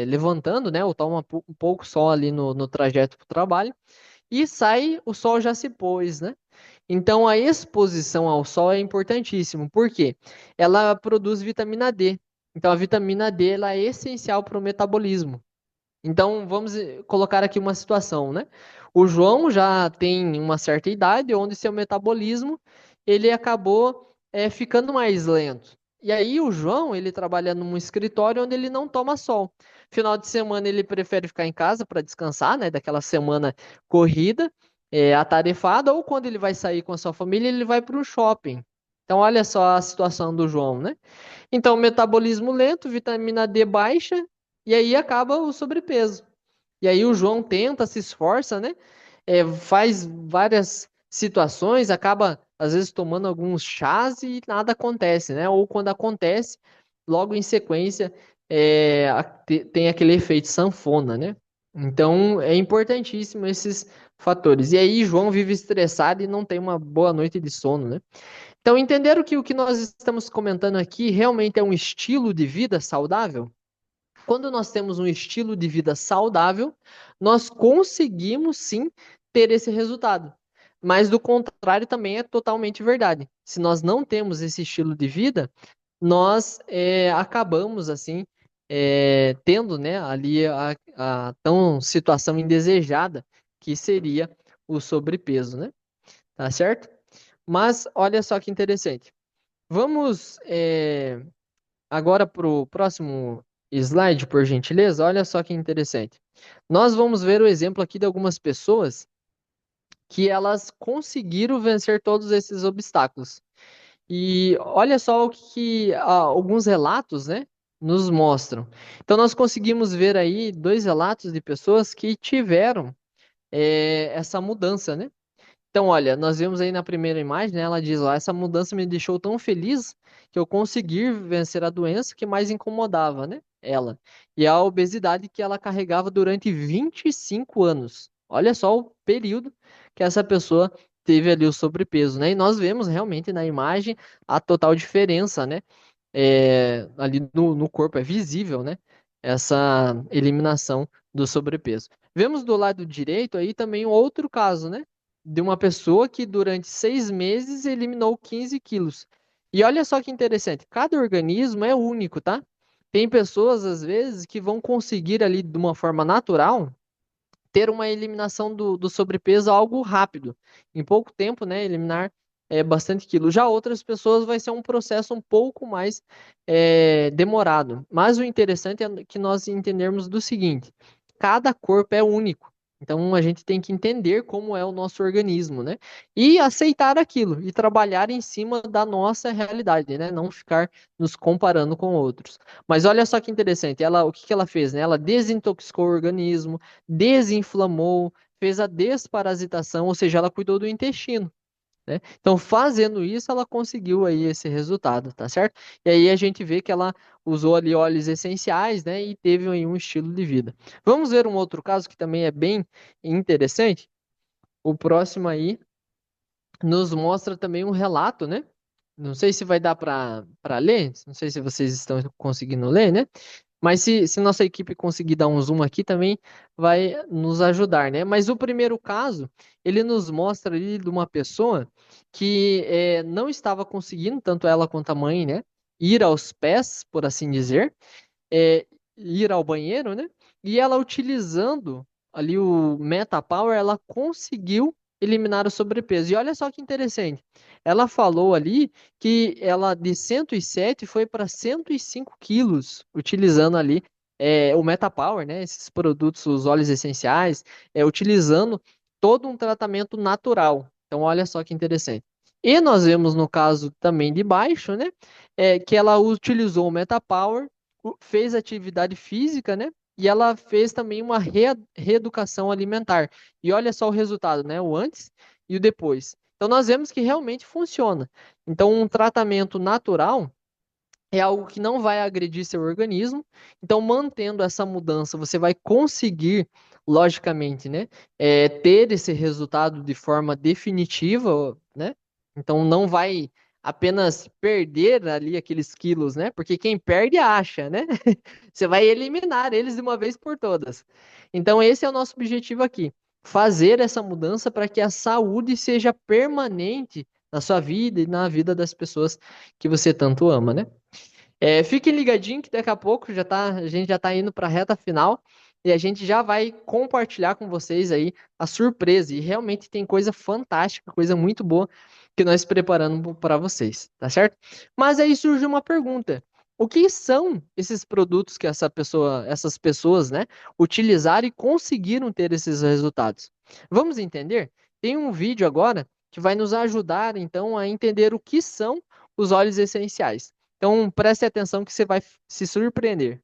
[SPEAKER 1] levantando, né? Ou toma um pouco sol ali no trajeto para o trabalho e sai, o sol já se pôs, né? Então a exposição ao sol é importantíssimo, porque ela produz vitamina D. Então a vitamina D ela é essencial para o metabolismo. Então, vamos colocar aqui uma situação, né? O João já tem uma certa idade, onde seu metabolismo ele acabou ficando mais lento. E aí o João, ele trabalha num escritório onde ele não toma sol. Final de semana ele prefere ficar em casa para descansar, né? Daquela semana corrida, atarefada, ou quando ele vai sair com a sua família, ele vai para o shopping. Então, olha só a situação do João, né? Então, metabolismo lento, vitamina D baixa, e aí acaba o sobrepeso. E aí o João tenta, se esforça, né? Faz várias situações, acaba às vezes tomando alguns chás e nada acontece, né? Ou quando acontece, logo em sequência tem aquele efeito sanfona, né? Então é importantíssimo esses fatores. E aí João vive estressado e não tem uma boa noite de sono, né? Então, entenderam que o que nós estamos comentando aqui realmente é um estilo de vida saudável? Quando nós temos um estilo de vida saudável, nós conseguimos sim ter esse resultado. Mas do contrário também é totalmente verdade. Se nós não temos esse estilo de vida, nós acabamos assim tendo, né, ali a tão situação indesejada que seria o sobrepeso, né? Tá certo? Mas olha só que interessante. Vamos agora para o próximo slide, por gentileza. Olha só que interessante. Nós vamos ver o exemplo aqui de algumas pessoas que elas conseguiram vencer todos esses obstáculos. E olha só o que alguns relatos, né, nos mostram. Então nós conseguimos ver aí dois relatos de pessoas que tiveram essa mudança, né? Então, olha, nós vemos aí na primeira imagem, né, ela diz lá, essa mudança me deixou tão feliz que eu consegui vencer a doença que mais incomodava, né, ela. E a obesidade que ela carregava durante 25 anos. Olha só o período que essa pessoa teve ali o sobrepeso, né? E nós vemos realmente na imagem a total diferença, né? Ali no corpo é visível, né? Essa eliminação do sobrepeso. Vemos do lado direito aí também um outro caso, né? De uma pessoa que durante 6 meses eliminou 15 quilos. E olha só que interessante, cada organismo é único, tá? Tem pessoas, às vezes, que vão conseguir ali de uma forma natural ter uma eliminação do sobrepeso algo rápido. Em pouco tempo, né, eliminar bastante quilo. Já outras pessoas vai ser um processo um pouco mais demorado. Mas o interessante é que nós entendermos do seguinte: cada corpo é único. Então a gente tem que entender como é o nosso organismo, né? E aceitar aquilo e trabalhar em cima da nossa realidade, né? Não ficar nos comparando com outros. Mas olha só que interessante, o que que ela fez, né? Ela desintoxicou o organismo, desinflamou, fez a desparasitação, ou seja, ela cuidou do intestino, né? Então, fazendo isso, ela conseguiu aí esse resultado, tá certo? E aí a gente vê que ela usou ali óleos essenciais, né? E teve aí um estilo de vida. Vamos ver um outro caso que também é bem interessante. O próximo aí nos mostra também um relato, né? Não sei se vai dar para ler, não sei se vocês estão conseguindo ler, né? Mas se nossa equipe conseguir dar um zoom aqui também vai nos ajudar, né? Mas o primeiro caso, ele nos mostra ali de uma pessoa que não estava conseguindo, tanto ela quanto a mãe, né? Ir aos pés, por assim dizer, ir ao banheiro, né? E ela utilizando ali o MetaPower, ela conseguiu eliminar o sobrepeso. E olha só que interessante. Ela falou ali que ela de 107 foi para 105 quilos, utilizando ali o MetaPower, né? Esses produtos, os óleos essenciais, utilizando todo um tratamento natural. Então, olha só que interessante. E nós vemos no caso também de baixo, né? Que ela utilizou o MetaPower, fez atividade física, né? E ela fez também uma reeducação alimentar. E olha só o resultado, né? O antes e o depois. Então nós vemos que realmente funciona. Então um tratamento natural é algo que não vai agredir seu organismo. Então, mantendo essa mudança, você vai conseguir, logicamente, né, ter esse resultado de forma definitiva, né? Então, não vai apenas perder ali aqueles quilos, né? Porque quem perde acha, né? Você vai eliminar eles de uma vez por todas. Então, esse é o nosso objetivo aqui. Fazer essa mudança para que a saúde seja permanente na sua vida e na vida das pessoas que você tanto ama, né? Fiquem ligadinho que daqui a pouco a gente já está indo para a reta final e a gente já vai compartilhar com vocês aí a surpresa. E realmente tem coisa fantástica, coisa muito boa que nós preparamos para vocês, tá certo? Mas aí surge uma pergunta. O que são esses produtos que essas pessoas, né, utilizaram e conseguiram ter esses resultados? Vamos entender? Tem um vídeo agora que vai nos ajudar, então, a entender o que são os óleos essenciais. Então, preste atenção que você vai se surpreender.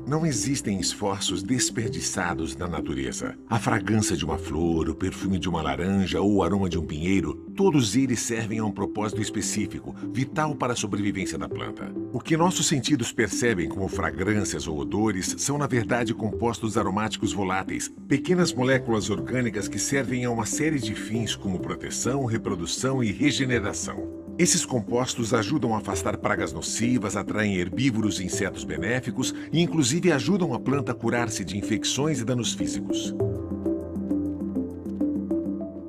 [SPEAKER 3] Não existem esforços desperdiçados na natureza. A fragrância de uma flor, o perfume de uma laranja ou o aroma de um pinheiro, todos eles servem a um propósito específico, vital para a sobrevivência da planta. O que nossos sentidos percebem como fragrâncias ou odores são, na verdade, compostos aromáticos voláteis, pequenas moléculas orgânicas que servem a uma série de fins como proteção, reprodução e regeneração. Esses compostos ajudam a afastar pragas nocivas, atraem herbívoros e insetos benéficos e, inclusive, ajudam a planta a curar-se de infecções e danos físicos.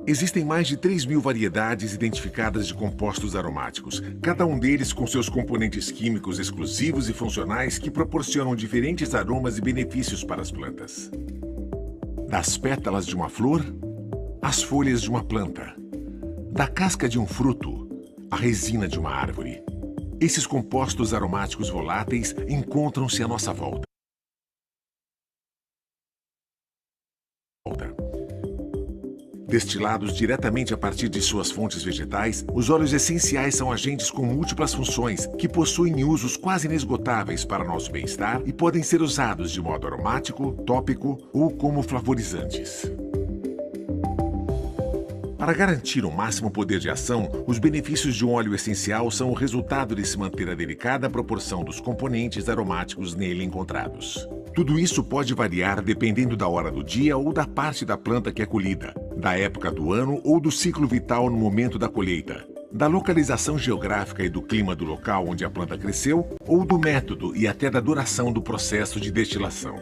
[SPEAKER 3] Existem mais de 3.000 variedades identificadas de compostos aromáticos, cada um deles com seus componentes químicos exclusivos e funcionais que proporcionam diferentes aromas e benefícios para as plantas. Das pétalas de uma flor às folhas de uma planta, da casca de um fruto à resina de uma árvore. Esses compostos aromáticos voláteis encontram-se à nossa volta. Destilados diretamente a partir de suas fontes vegetais, os óleos essenciais são agentes com múltiplas funções que possuem usos quase inesgotáveis para nosso bem-estar e podem ser usados de modo aromático, tópico ou como flavorizantes. Para garantir o máximo poder de ação, os benefícios de um óleo essencial são o resultado de se manter a delicada proporção dos componentes aromáticos nele encontrados. Tudo isso pode variar dependendo da hora do dia ou da parte da planta que é colhida, da época do ano ou do ciclo vital no momento da colheita, da localização geográfica e do clima do local onde a planta cresceu ou do método e até da duração do processo de destilação.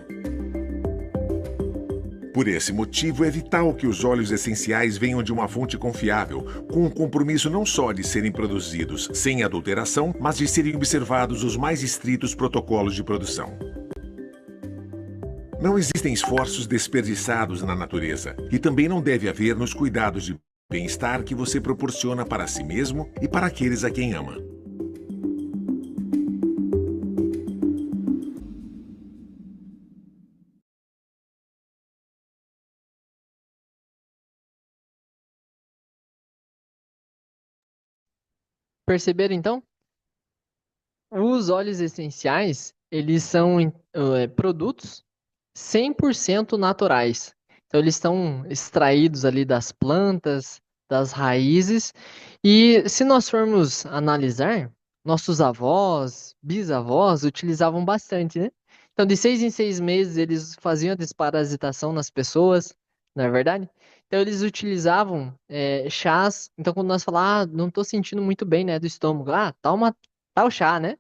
[SPEAKER 3] Por esse motivo, é vital que os óleos essenciais venham de uma fonte confiável, com o compromisso não só de serem produzidos sem adulteração, mas de serem observados os mais estritos protocolos de produção. Não existem esforços desperdiçados na natureza, e também não deve haver nos cuidados de bem-estar que você proporciona para si mesmo e para aqueles a quem ama.
[SPEAKER 1] Perceberam então? Os óleos essenciais, eles são produtos 100% naturais. Então, eles estão extraídos ali das plantas, das raízes. E se nós formos analisar, nossos avós, bisavós utilizavam bastante, né? Então, de 6 em 6 meses, eles faziam a desparasitação nas pessoas, não é verdade? Então, eles utilizavam chás. Então, quando nós falamos, não estou sentindo muito bem, né, do estômago, toma tal chá, né?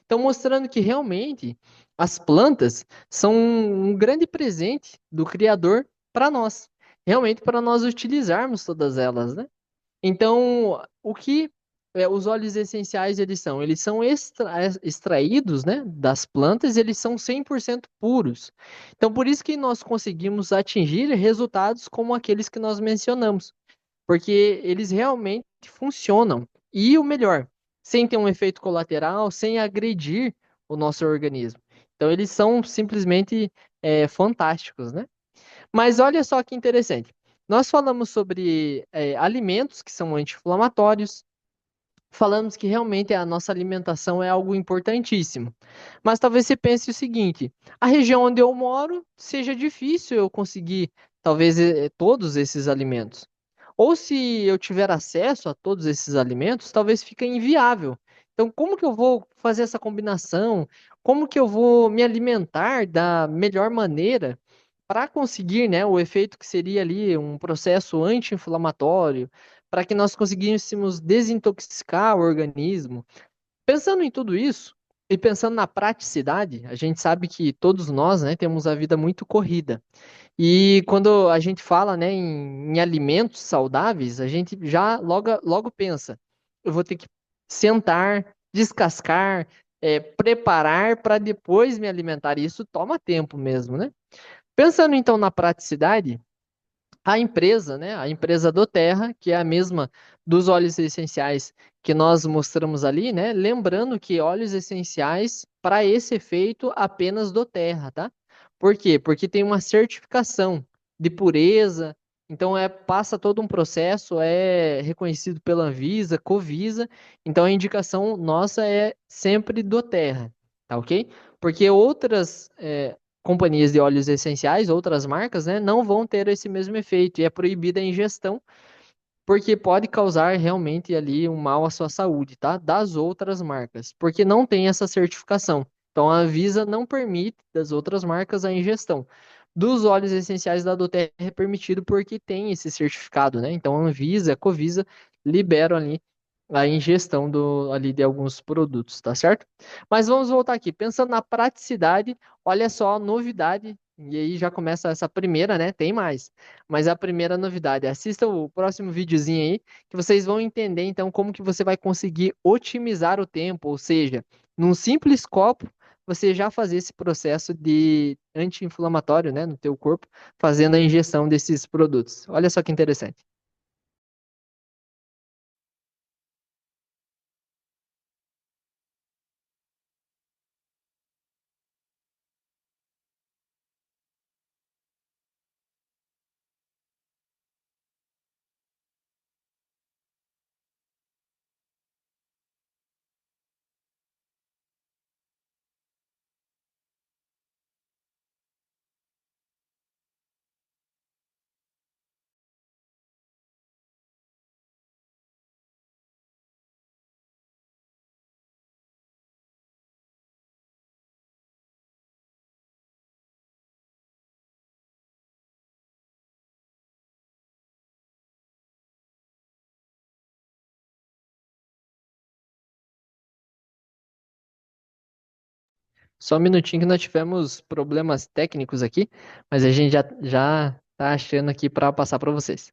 [SPEAKER 1] Então, mostrando que realmente as plantas são um grande presente do Criador para nós. realmente para nós utilizarmos todas elas, né? Então, o que os óleos essenciais eles são? Eles são extraídos, né, das plantas, eles são 100% puros. Então, por isso que nós conseguimos atingir resultados como aqueles que nós mencionamos, porque eles realmente funcionam. E o melhor, sem ter um efeito colateral, sem agredir o nosso organismo. Então, eles são simplesmente fantásticos, né? Mas olha só que interessante. Nós falamos sobre alimentos que são anti-inflamatórios, falamos que realmente a nossa alimentação é algo importantíssimo. Mas talvez você pense o seguinte: a região onde eu moro seja difícil eu conseguir, talvez, todos esses alimentos. Ou se eu tiver acesso a todos esses alimentos, talvez fique inviável. Então, como que eu vou fazer essa combinação? Como que eu vou me alimentar da melhor maneira para conseguir, né, o efeito que seria ali um processo anti-inflamatório, para que nós conseguíssemos desintoxicar o organismo? Pensando em tudo isso e pensando na praticidade, a gente sabe que todos nós, né, temos a vida muito corrida. E quando a gente fala, né, em alimentos saudáveis, a gente já logo pensa, eu vou ter que sentar, descascar, preparar para depois me alimentar. E isso toma tempo mesmo, né? Pensando então na praticidade, a empresa, né, a empresa do Terra, que é a mesma dos óleos essenciais que nós mostramos ali, né? Lembrando que óleos essenciais para esse efeito apenas do Terra, tá? Por quê? Porque tem uma certificação de pureza, então passa todo um processo, é reconhecido pela Anvisa, Covisa, então a indicação nossa é sempre do Terra, tá ok? Porque outras companhias de óleos essenciais, outras marcas, né, não vão ter esse mesmo efeito e é proibida a ingestão porque pode causar realmente ali um mal à sua saúde, tá? Das outras marcas, porque não tem essa certificação. Então a Anvisa não permite das outras marcas a ingestão. Dos óleos essenciais da Doterra é permitido porque tem esse certificado, né? Então a Anvisa, a Covisa liberam ali a ingestão ali de alguns produtos, tá certo? Mas vamos voltar aqui. Pensando na praticidade, olha só a novidade, e aí já começa essa primeira, né? Tem mais. Mas a primeira novidade, assista o próximo videozinho aí, que vocês vão entender então como que você vai conseguir otimizar o tempo, ou seja, num simples copo, você já fazer esse processo de anti-inflamatório, né, no teu corpo, fazendo a ingestão desses produtos. Olha só que interessante. Só um minutinho que nós tivemos problemas técnicos aqui, mas a gente já tá achando aqui para passar para vocês.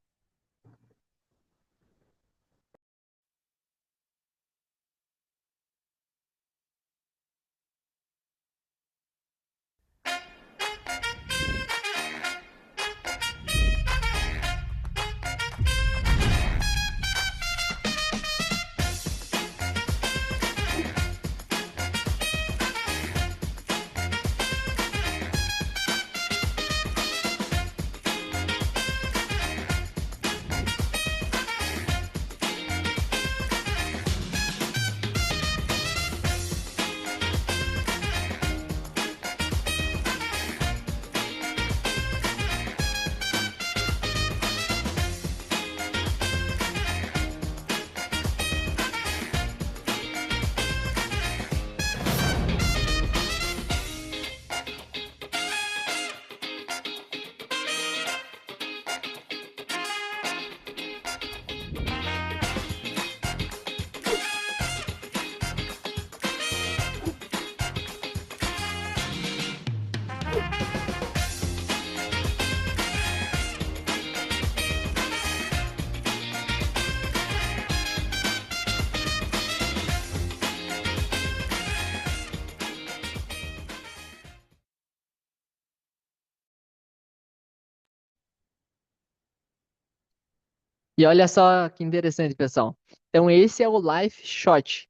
[SPEAKER 1] E olha só que interessante, pessoal. Então, esse é o Life Shot.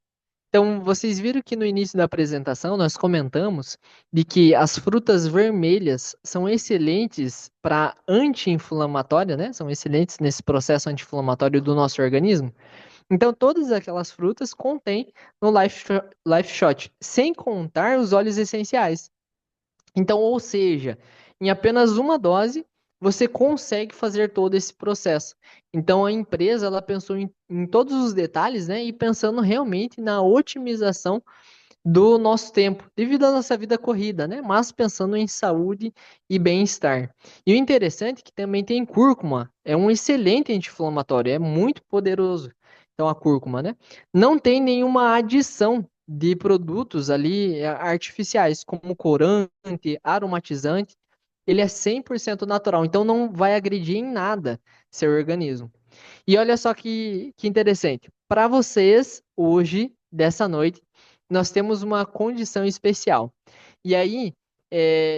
[SPEAKER 1] Então, vocês viram que no início da apresentação nós comentamos de que as frutas vermelhas são excelentes para anti-inflamatória, né? São excelentes nesse processo anti-inflamatório do nosso organismo. Então, todas aquelas frutas contêm no Life Shot, sem contar os óleos essenciais. Então, ou seja, em apenas uma dose, você consegue fazer todo esse processo. Então, a empresa ela pensou em todos os detalhes, né, e pensando realmente na otimização do nosso tempo, devido à nossa vida corrida, né, mas pensando em saúde e bem-estar. E o interessante é que também tem cúrcuma, é um excelente anti-inflamatório, é muito poderoso. Então, a cúrcuma, né, não tem nenhuma adição de produtos ali artificiais, como corante, aromatizante, ele é 100% natural, então não vai agredir em nada seu organismo. E olha só que interessante. Para vocês, hoje, dessa noite, nós temos uma condição especial. E aí,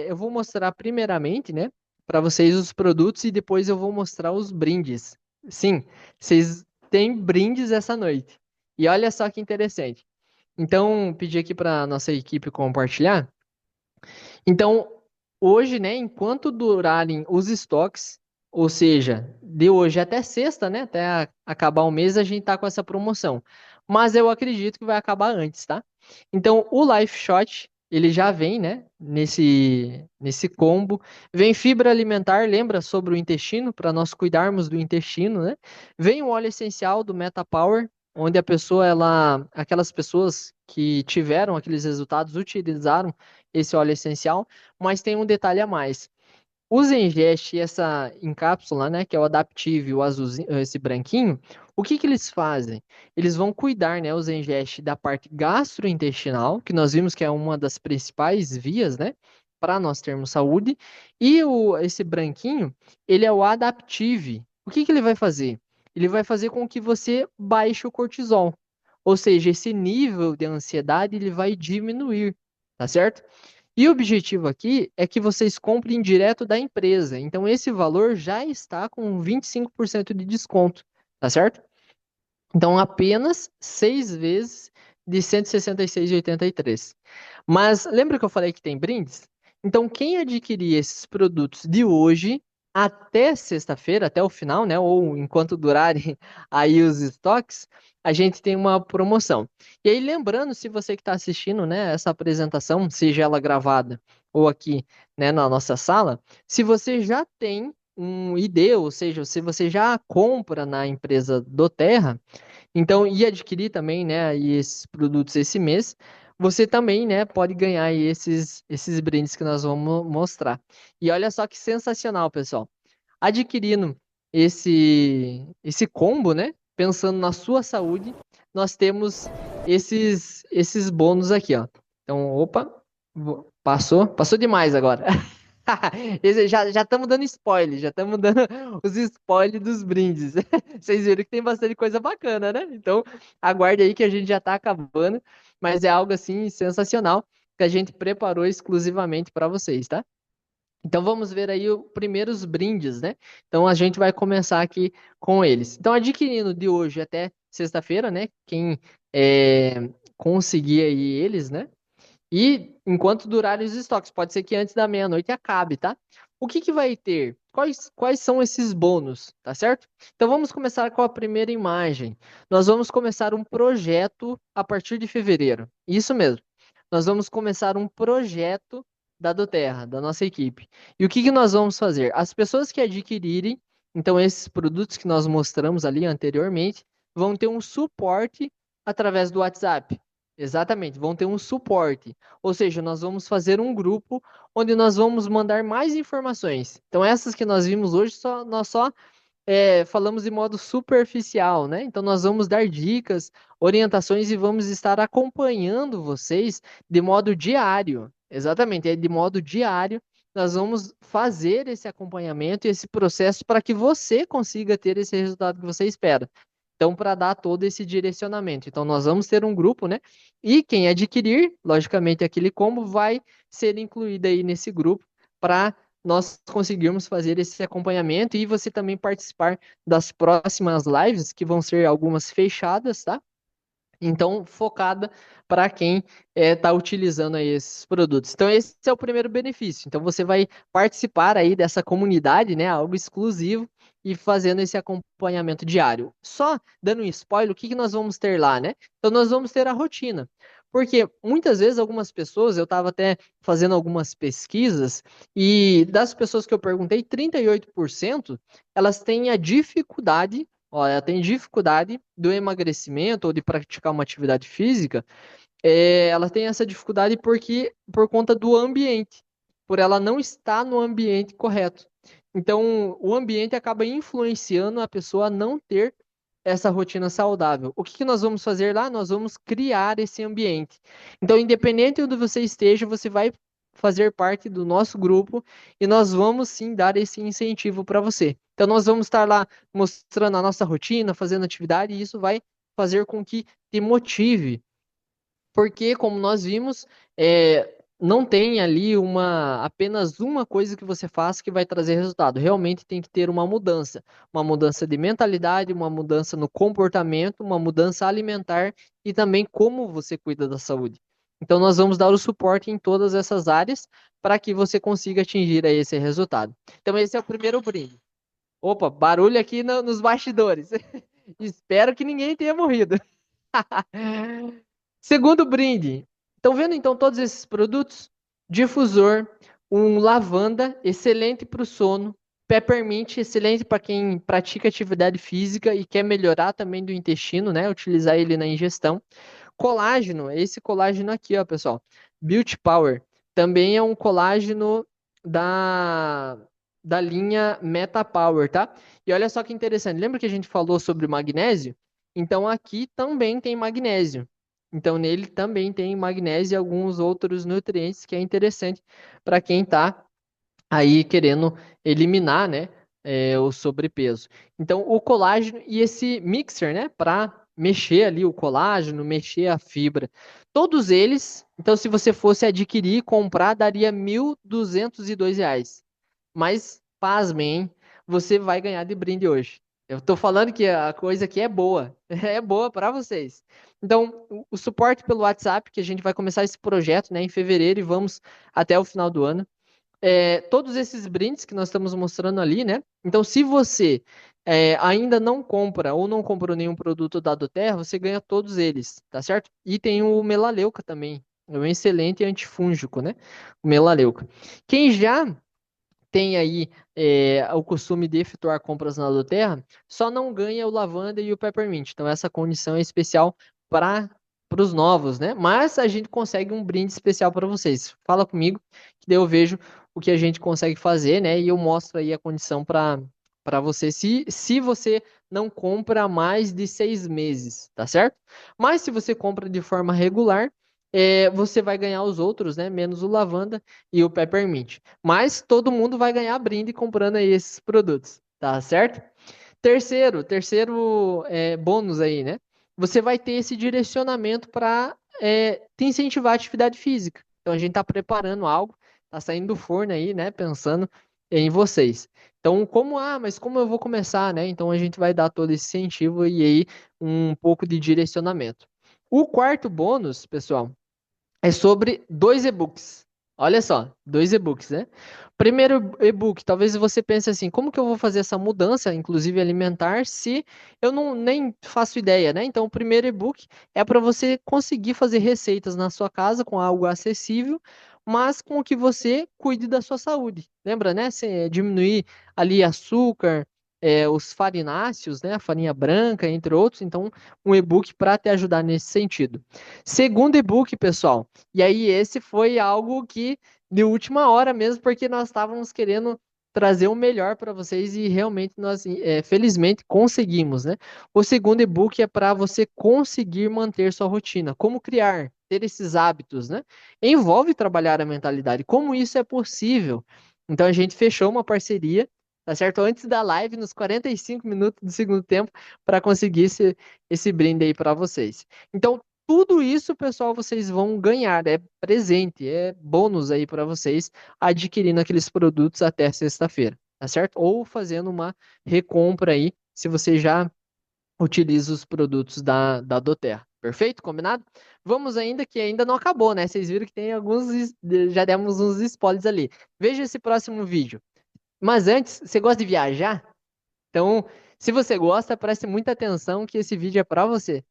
[SPEAKER 1] eu vou mostrar primeiramente, né, para vocês os produtos e depois eu vou mostrar os brindes. Sim, vocês têm brindes essa noite. E olha só que interessante. Então, pedi aqui para nossa equipe compartilhar. Então, hoje, né, enquanto durarem os estoques, ou seja, de hoje até sexta, né, até acabar o mês, a gente tá com essa promoção. Mas eu acredito que vai acabar antes, tá? Então, o Life Shot, ele já vem, né, nesse combo. Vem fibra alimentar, lembra sobre o intestino, para nós cuidarmos do intestino, né? Vem o óleo essencial do Meta Power, onde a pessoa, aquelas pessoas que tiveram aqueles resultados utilizaram esse óleo essencial, mas tem um detalhe a mais. O Zengest e essa em cápsula, né, que é o Adaptive, o azulzinho, esse branquinho, o que que eles fazem? Eles vão cuidar, né, o Zengest da parte gastrointestinal, que nós vimos que é uma das principais vias, né, para nós termos saúde, e esse branquinho, ele é o Adaptive. O que que ele vai fazer? Ele vai fazer com que você baixe o cortisol. Ou seja, esse nível de ansiedade ele vai diminuir, tá certo? E o objetivo aqui é que vocês comprem direto da empresa. Então, esse valor já está com 25% de desconto, tá certo? Então, apenas 6 vezes de 166,83. Mas lembra que eu falei que tem brindes? Então, quem adquirir esses produtos de hoje até sexta-feira, até o final, né? Ou enquanto durarem aí os estoques, a gente tem uma promoção. E aí, lembrando, se você que está assistindo, né, essa apresentação, seja ela gravada ou aqui, né, na nossa sala, se você já tem um ID, ou seja, se você já compra na empresa do Terra, então, e adquirir também, né, aí esses produtos esse mês, você também, né, pode ganhar aí esses brindes que nós vamos mostrar. E olha só que sensacional, pessoal. Adquirindo esse combo, né, pensando na sua saúde, nós temos esses bônus aqui, ó. Então, opa, passou demais agora. Já estamos dando spoiler, já estamos dando os spoilers dos brindes. Vocês viram que tem bastante coisa bacana, né? Então, aguarde aí que a gente já está acabando, mas é algo assim sensacional que a gente preparou exclusivamente para vocês, tá? Então vamos ver aí os primeiros brindes, né? Então a gente vai começar aqui com eles. Então adquirindo de hoje até sexta-feira, né? Quem conseguir aí eles, né? E enquanto durarem os estoques, pode ser que antes da meia-noite acabe, tá? O que que vai ter? Quais são esses bônus, tá certo? Então vamos começar com a primeira imagem. Nós vamos começar um projeto a partir de fevereiro. Isso mesmo. Nós vamos começar um projeto da Doterra, da nossa equipe. E o que que nós vamos fazer? As pessoas que adquirirem, então esses produtos que nós mostramos ali anteriormente, vão ter um suporte através do WhatsApp. Exatamente, vão ter um suporte. Ou seja, nós vamos fazer um grupo onde nós vamos mandar mais informações. Então, essas que nós vimos hoje, nós só falamos de modo superficial, né? Então, nós vamos dar dicas, orientações e vamos estar acompanhando vocês de modo diário. Exatamente, é de modo diário. Nós vamos fazer esse acompanhamento e esse processo para que você consiga ter esse resultado que você espera. Então, para dar todo esse direcionamento. Então, nós vamos ter um grupo, né? E quem adquirir, logicamente, aquele combo vai ser incluído aí nesse grupo para nós conseguirmos fazer esse acompanhamento e você também participar das próximas lives, que vão ser algumas fechadas, tá? Então, focada para quem está utilizando aí esses produtos. Então, esse é o primeiro benefício. Então, você vai participar aí dessa comunidade, né? Algo exclusivo e fazendo esse acompanhamento diário. Só dando um spoiler, o que que nós vamos ter lá, né? Então, nós vamos ter a rotina. Porque muitas vezes algumas pessoas, eu estava até fazendo algumas pesquisas, e das pessoas que eu perguntei, 38% elas têm a dificuldade. Olha, ela tem dificuldade do emagrecimento ou de praticar uma atividade física, ela tem essa dificuldade por conta do ambiente, por ela não estar no ambiente correto. Então, o ambiente acaba influenciando a pessoa a não ter essa rotina saudável. O que que nós vamos fazer lá? Nós vamos criar esse ambiente. Então, independente de onde você esteja, você vai fazer parte do nosso grupo e nós vamos sim dar esse incentivo para você. Então, nós vamos estar lá mostrando a nossa rotina, fazendo atividade, e isso vai fazer com que te motive, porque, como nós vimos, não tem ali apenas uma coisa que você faz que vai trazer resultado. Realmente tem que ter uma mudança de mentalidade, uma mudança no comportamento, uma mudança alimentar e também como você cuida da saúde. Então, nós vamos dar o suporte em todas essas áreas para que você consiga atingir aí esse resultado. Então, esse é o primeiro brinde. Opa, barulho aqui nos bastidores. Espero que ninguém tenha morrido. Segundo brinde. Estão vendo então todos esses produtos? Difusor, um lavanda, excelente para o sono. Peppermint, excelente para quem pratica atividade física e quer melhorar também do intestino, né? Utilizar ele na ingestão. Colágeno, esse colágeno aqui, ó, pessoal. Beauty Power. Também é um colágeno da, da linha Meta Power, tá? E olha só que interessante. Lembra que a gente falou sobre magnésio? Então aqui também tem magnésio. Então nele também tem magnésio e alguns outros nutrientes que é interessante para quem está aí querendo eliminar, né, o sobrepeso. Então o colágeno e esse mixer, né, para mexer ali o colágeno, mexer a fibra, todos eles. Então se você fosse adquirir e comprar, daria R$ 1.202. Mas, pasmem, hein? Você vai ganhar de brinde hoje. Eu tô falando que a coisa aqui é boa. É boa para vocês. Então, o suporte pelo WhatsApp, que a gente vai começar esse projeto, né, em fevereiro e vamos até o final do ano. Todos esses brindes que nós estamos mostrando ali, né? Então, se você ainda não compra ou não comprou nenhum produto da Doterra, você ganha todos eles, tá certo? E tem o Melaleuca também. É um excelente antifúngico, né? O Melaleuca. Quem já tem aí o costume de efetuar compras na Doterra, só não ganha o lavanda e o peppermint. Então, essa condição é especial para os novos, né? Mas a gente consegue um brinde especial para vocês. Fala comigo, que daí eu vejo o que a gente consegue fazer, né? E eu mostro aí a condição para você, se você não compra mais de 6 meses, tá certo? Mas se você compra de forma regular, você vai ganhar os outros, né? Menos o lavanda e o peppermint. Mas todo mundo vai ganhar brinde comprando aí esses produtos, tá certo? Terceiro bônus aí, né? Você vai ter esse direcionamento para te incentivar a atividade física. Então a gente está preparando algo, tá saindo do forno aí, né? Pensando em vocês. Então, mas como eu vou começar, né? Então a gente vai dar todo esse incentivo e aí um pouco de direcionamento. O quarto bônus, pessoal, é sobre 2 e-books. Olha só, 2 e-books, né? Primeiro e-book, talvez você pense assim, como que eu vou fazer essa mudança, inclusive alimentar, se eu não nem faço ideia, né? Então, o primeiro e-book é para você conseguir fazer receitas na sua casa com algo acessível, mas com que você cuide da sua saúde. Lembra, né? Diminuir ali açúcar, os farináceos, né? A farinha branca, entre outros. Então, um e-book para te ajudar nesse sentido. Segundo e-book, pessoal. E aí, esse foi algo que de última hora mesmo, porque nós estávamos querendo trazer o melhor para vocês e realmente nós, felizmente, conseguimos, né? O segundo e-book é para você conseguir manter sua rotina. Como criar, ter esses hábitos, né? Envolve trabalhar a mentalidade. Como isso é possível? Então, a gente fechou uma parceria, tá certo? Antes da live, nos 45 minutos do segundo tempo, para conseguir esse brinde aí para vocês. Então, Tudo isso, pessoal, vocês vão ganhar, é presente, é bônus aí para vocês adquirindo aqueles produtos até sexta-feira, tá certo? Ou fazendo uma recompra aí, se você já utiliza os produtos da Doterra. Perfeito? Combinado? Vamos ainda, que ainda não acabou, né? Vocês viram que tem alguns, já demos uns spoilers ali. Veja esse próximo vídeo. Mas antes, você gosta de viajar? Então, se você gosta, preste muita atenção que esse vídeo é para você.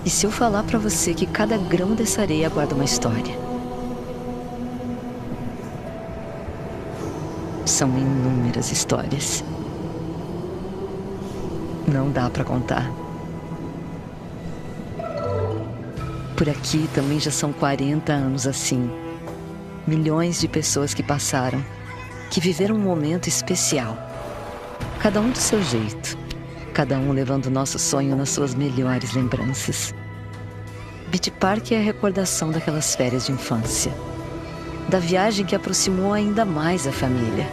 [SPEAKER 4] E se eu falar pra você que cada grão dessa areia guarda uma história? São inúmeras histórias. Não dá pra contar. Por aqui também já são 40 anos assim. Milhões de pessoas que passaram, que viveram um momento especial. Cada um do seu jeito. Cada um levando o nosso sonho nas suas melhores lembranças. Beach Park é a recordação daquelas férias de infância. Da viagem que aproximou ainda mais a família.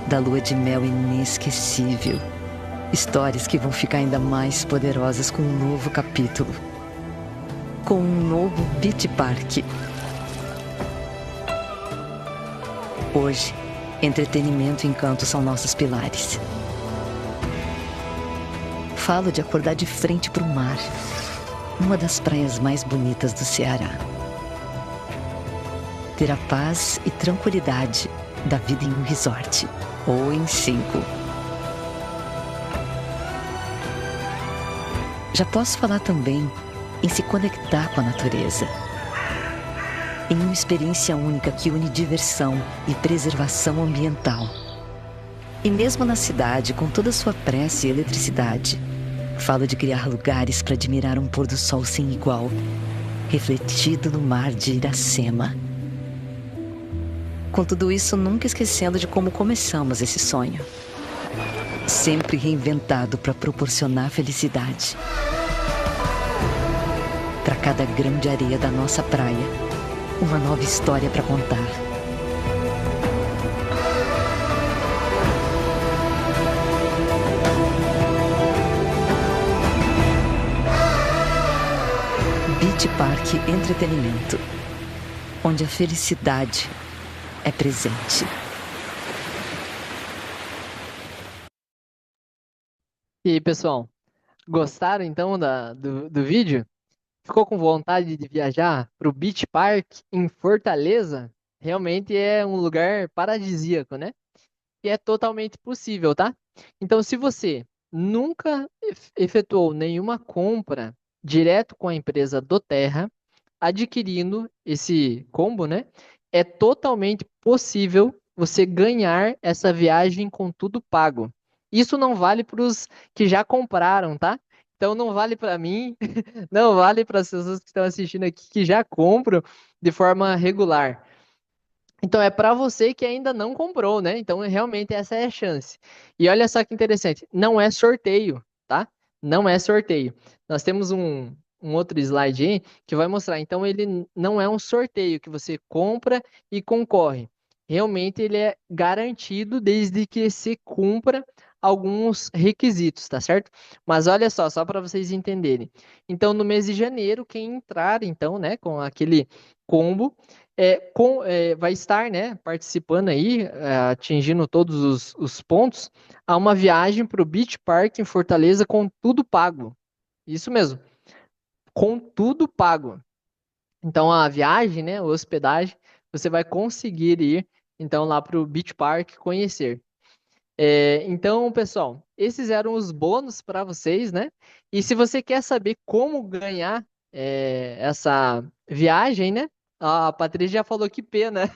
[SPEAKER 4] Da lua de mel inesquecível. Histórias que vão ficar ainda mais poderosas com um novo capítulo. Com um novo Beach Park. Hoje, entretenimento e encanto são nossos pilares. Falo de acordar de frente para o mar, uma das praias mais bonitas do Ceará. Ter a paz e tranquilidade da vida em um resort, ou em 5. Já posso falar também em se conectar com a natureza. Em uma experiência única que une diversão e preservação ambiental. E mesmo na cidade, com toda a sua pressa e eletricidade, falo de criar lugares para admirar um pôr do sol sem igual, refletido no mar de Iracema. Com tudo isso, nunca esquecendo de como começamos esse sonho. Sempre reinventado para proporcionar felicidade. Para cada grão de areia da nossa praia, uma nova história para contar. Beach Park Entretenimento, onde a felicidade é presente.
[SPEAKER 1] E aí, pessoal, gostaram então do vídeo? Ficou com vontade de viajar para o Beach Park em Fortaleza? Realmente é um lugar paradisíaco, né? E é totalmente possível, tá? Então, se você nunca efetuou nenhuma compra direto com a empresa Doterra, adquirindo esse combo, né? É totalmente possível você ganhar essa viagem com tudo pago. Isso não vale para os que já compraram, tá? Então não vale para mim, não vale para as pessoas que estão assistindo aqui que já compram de forma regular. Então é para você que ainda não comprou, né? Então realmente essa é a chance. E olha só que interessante, não é sorteio, tá? Não é sorteio. Nós temos um outro slide aí que vai mostrar. Então ele não é um sorteio que você compra e concorre. Realmente ele é garantido desde que se cumpra alguns requisitos, tá certo? Mas olha só para vocês entenderem. Então no mês de janeiro, quem entrar então, né, com aquele combo vai estar, né, participando aí, atingindo todos os pontos, a uma viagem para o Beach Park em Fortaleza com tudo pago. Isso mesmo, com tudo pago. Então a viagem, né, a hospedagem, você vai conseguir ir então lá para o Beach Park conhecer. Então, pessoal, esses eram os bônus para vocês, né? E se você quer saber como ganhar essa viagem, né? A Patrícia já falou que pena.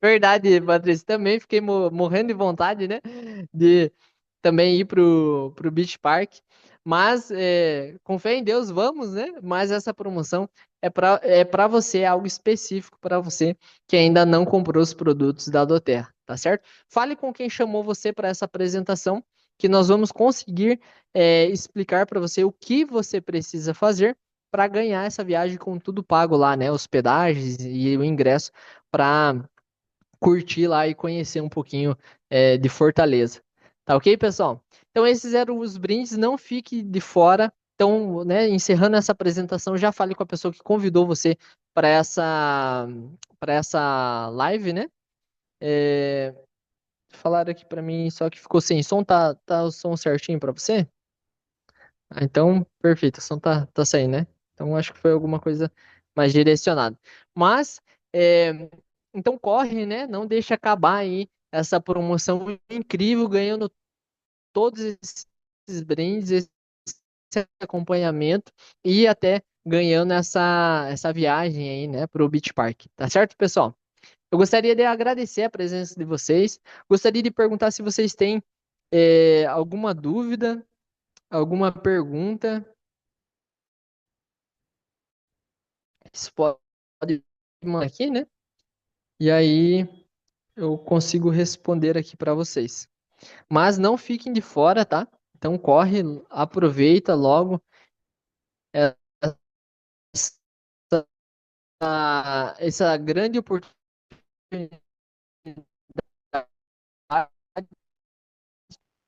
[SPEAKER 1] Verdade, Patrícia. Também fiquei morrendo de vontade, né? De também ir pro Beach Park. Mas com fé em Deus, vamos, né? Mas essa promoção é para você, é algo específico para você que ainda não comprou os produtos da Doterra, tá certo? Fale com quem chamou você para essa apresentação, que nós vamos conseguir explicar para você o que você precisa fazer para ganhar essa viagem com tudo pago lá, né? Hospedagens e o ingresso para curtir lá e conhecer um pouquinho de Fortaleza. Tá ok, pessoal? Então, esses eram os brindes, não fique de fora. Então, né, encerrando essa apresentação, já fale com a pessoa que convidou você para essa live, né? É, falaram aqui para mim, só que ficou sem som, tá o som certinho para você? Ah, então, perfeito, o som tá saindo, né? Então, acho que foi alguma coisa mais direcionada. Mas, então corre, né? Não deixe acabar aí essa promoção incrível, ganhando todos esses brindes, esse acompanhamento e até ganhando essa viagem aí, né, pro Beach Park. Tá certo, pessoal? Eu gostaria de agradecer a presença de vocês. Gostaria de perguntar se vocês têm alguma dúvida, alguma pergunta. Você pode mandar aqui, né? E aí eu consigo responder aqui para vocês. Mas não fiquem de fora, tá? Então corre, aproveita logo essa grande oportunidade,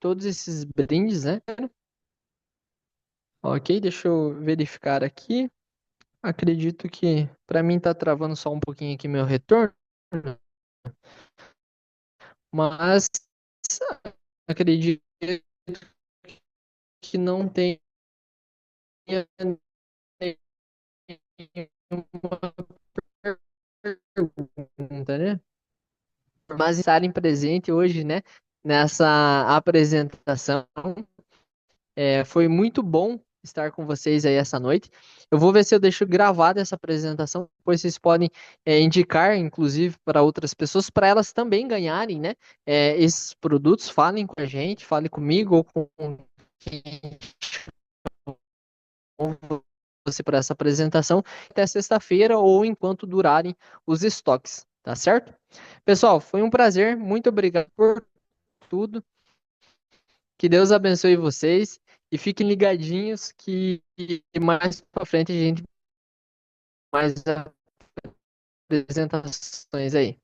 [SPEAKER 1] todos esses brindes, né? Ok, deixa eu verificar aqui. Acredito que para mim tá travando só um pouquinho aqui meu retorno, mas acredito que não tenha nenhuma pergunta, né? Mas estarem presente hoje, né, nessa apresentação. Foi muito bom estar com vocês aí essa noite. Eu vou ver se eu deixo gravada essa apresentação, depois vocês podem indicar, inclusive, para outras pessoas, para elas também ganharem, né, esses produtos. Falem com a gente, falem comigo ou com quem você para essa apresentação até sexta-feira ou enquanto durarem os estoques, tá certo? Pessoal, foi um prazer, muito obrigado por tudo. Que Deus abençoe vocês e fiquem ligadinhos que mais para frente a gente mais apresentações aí.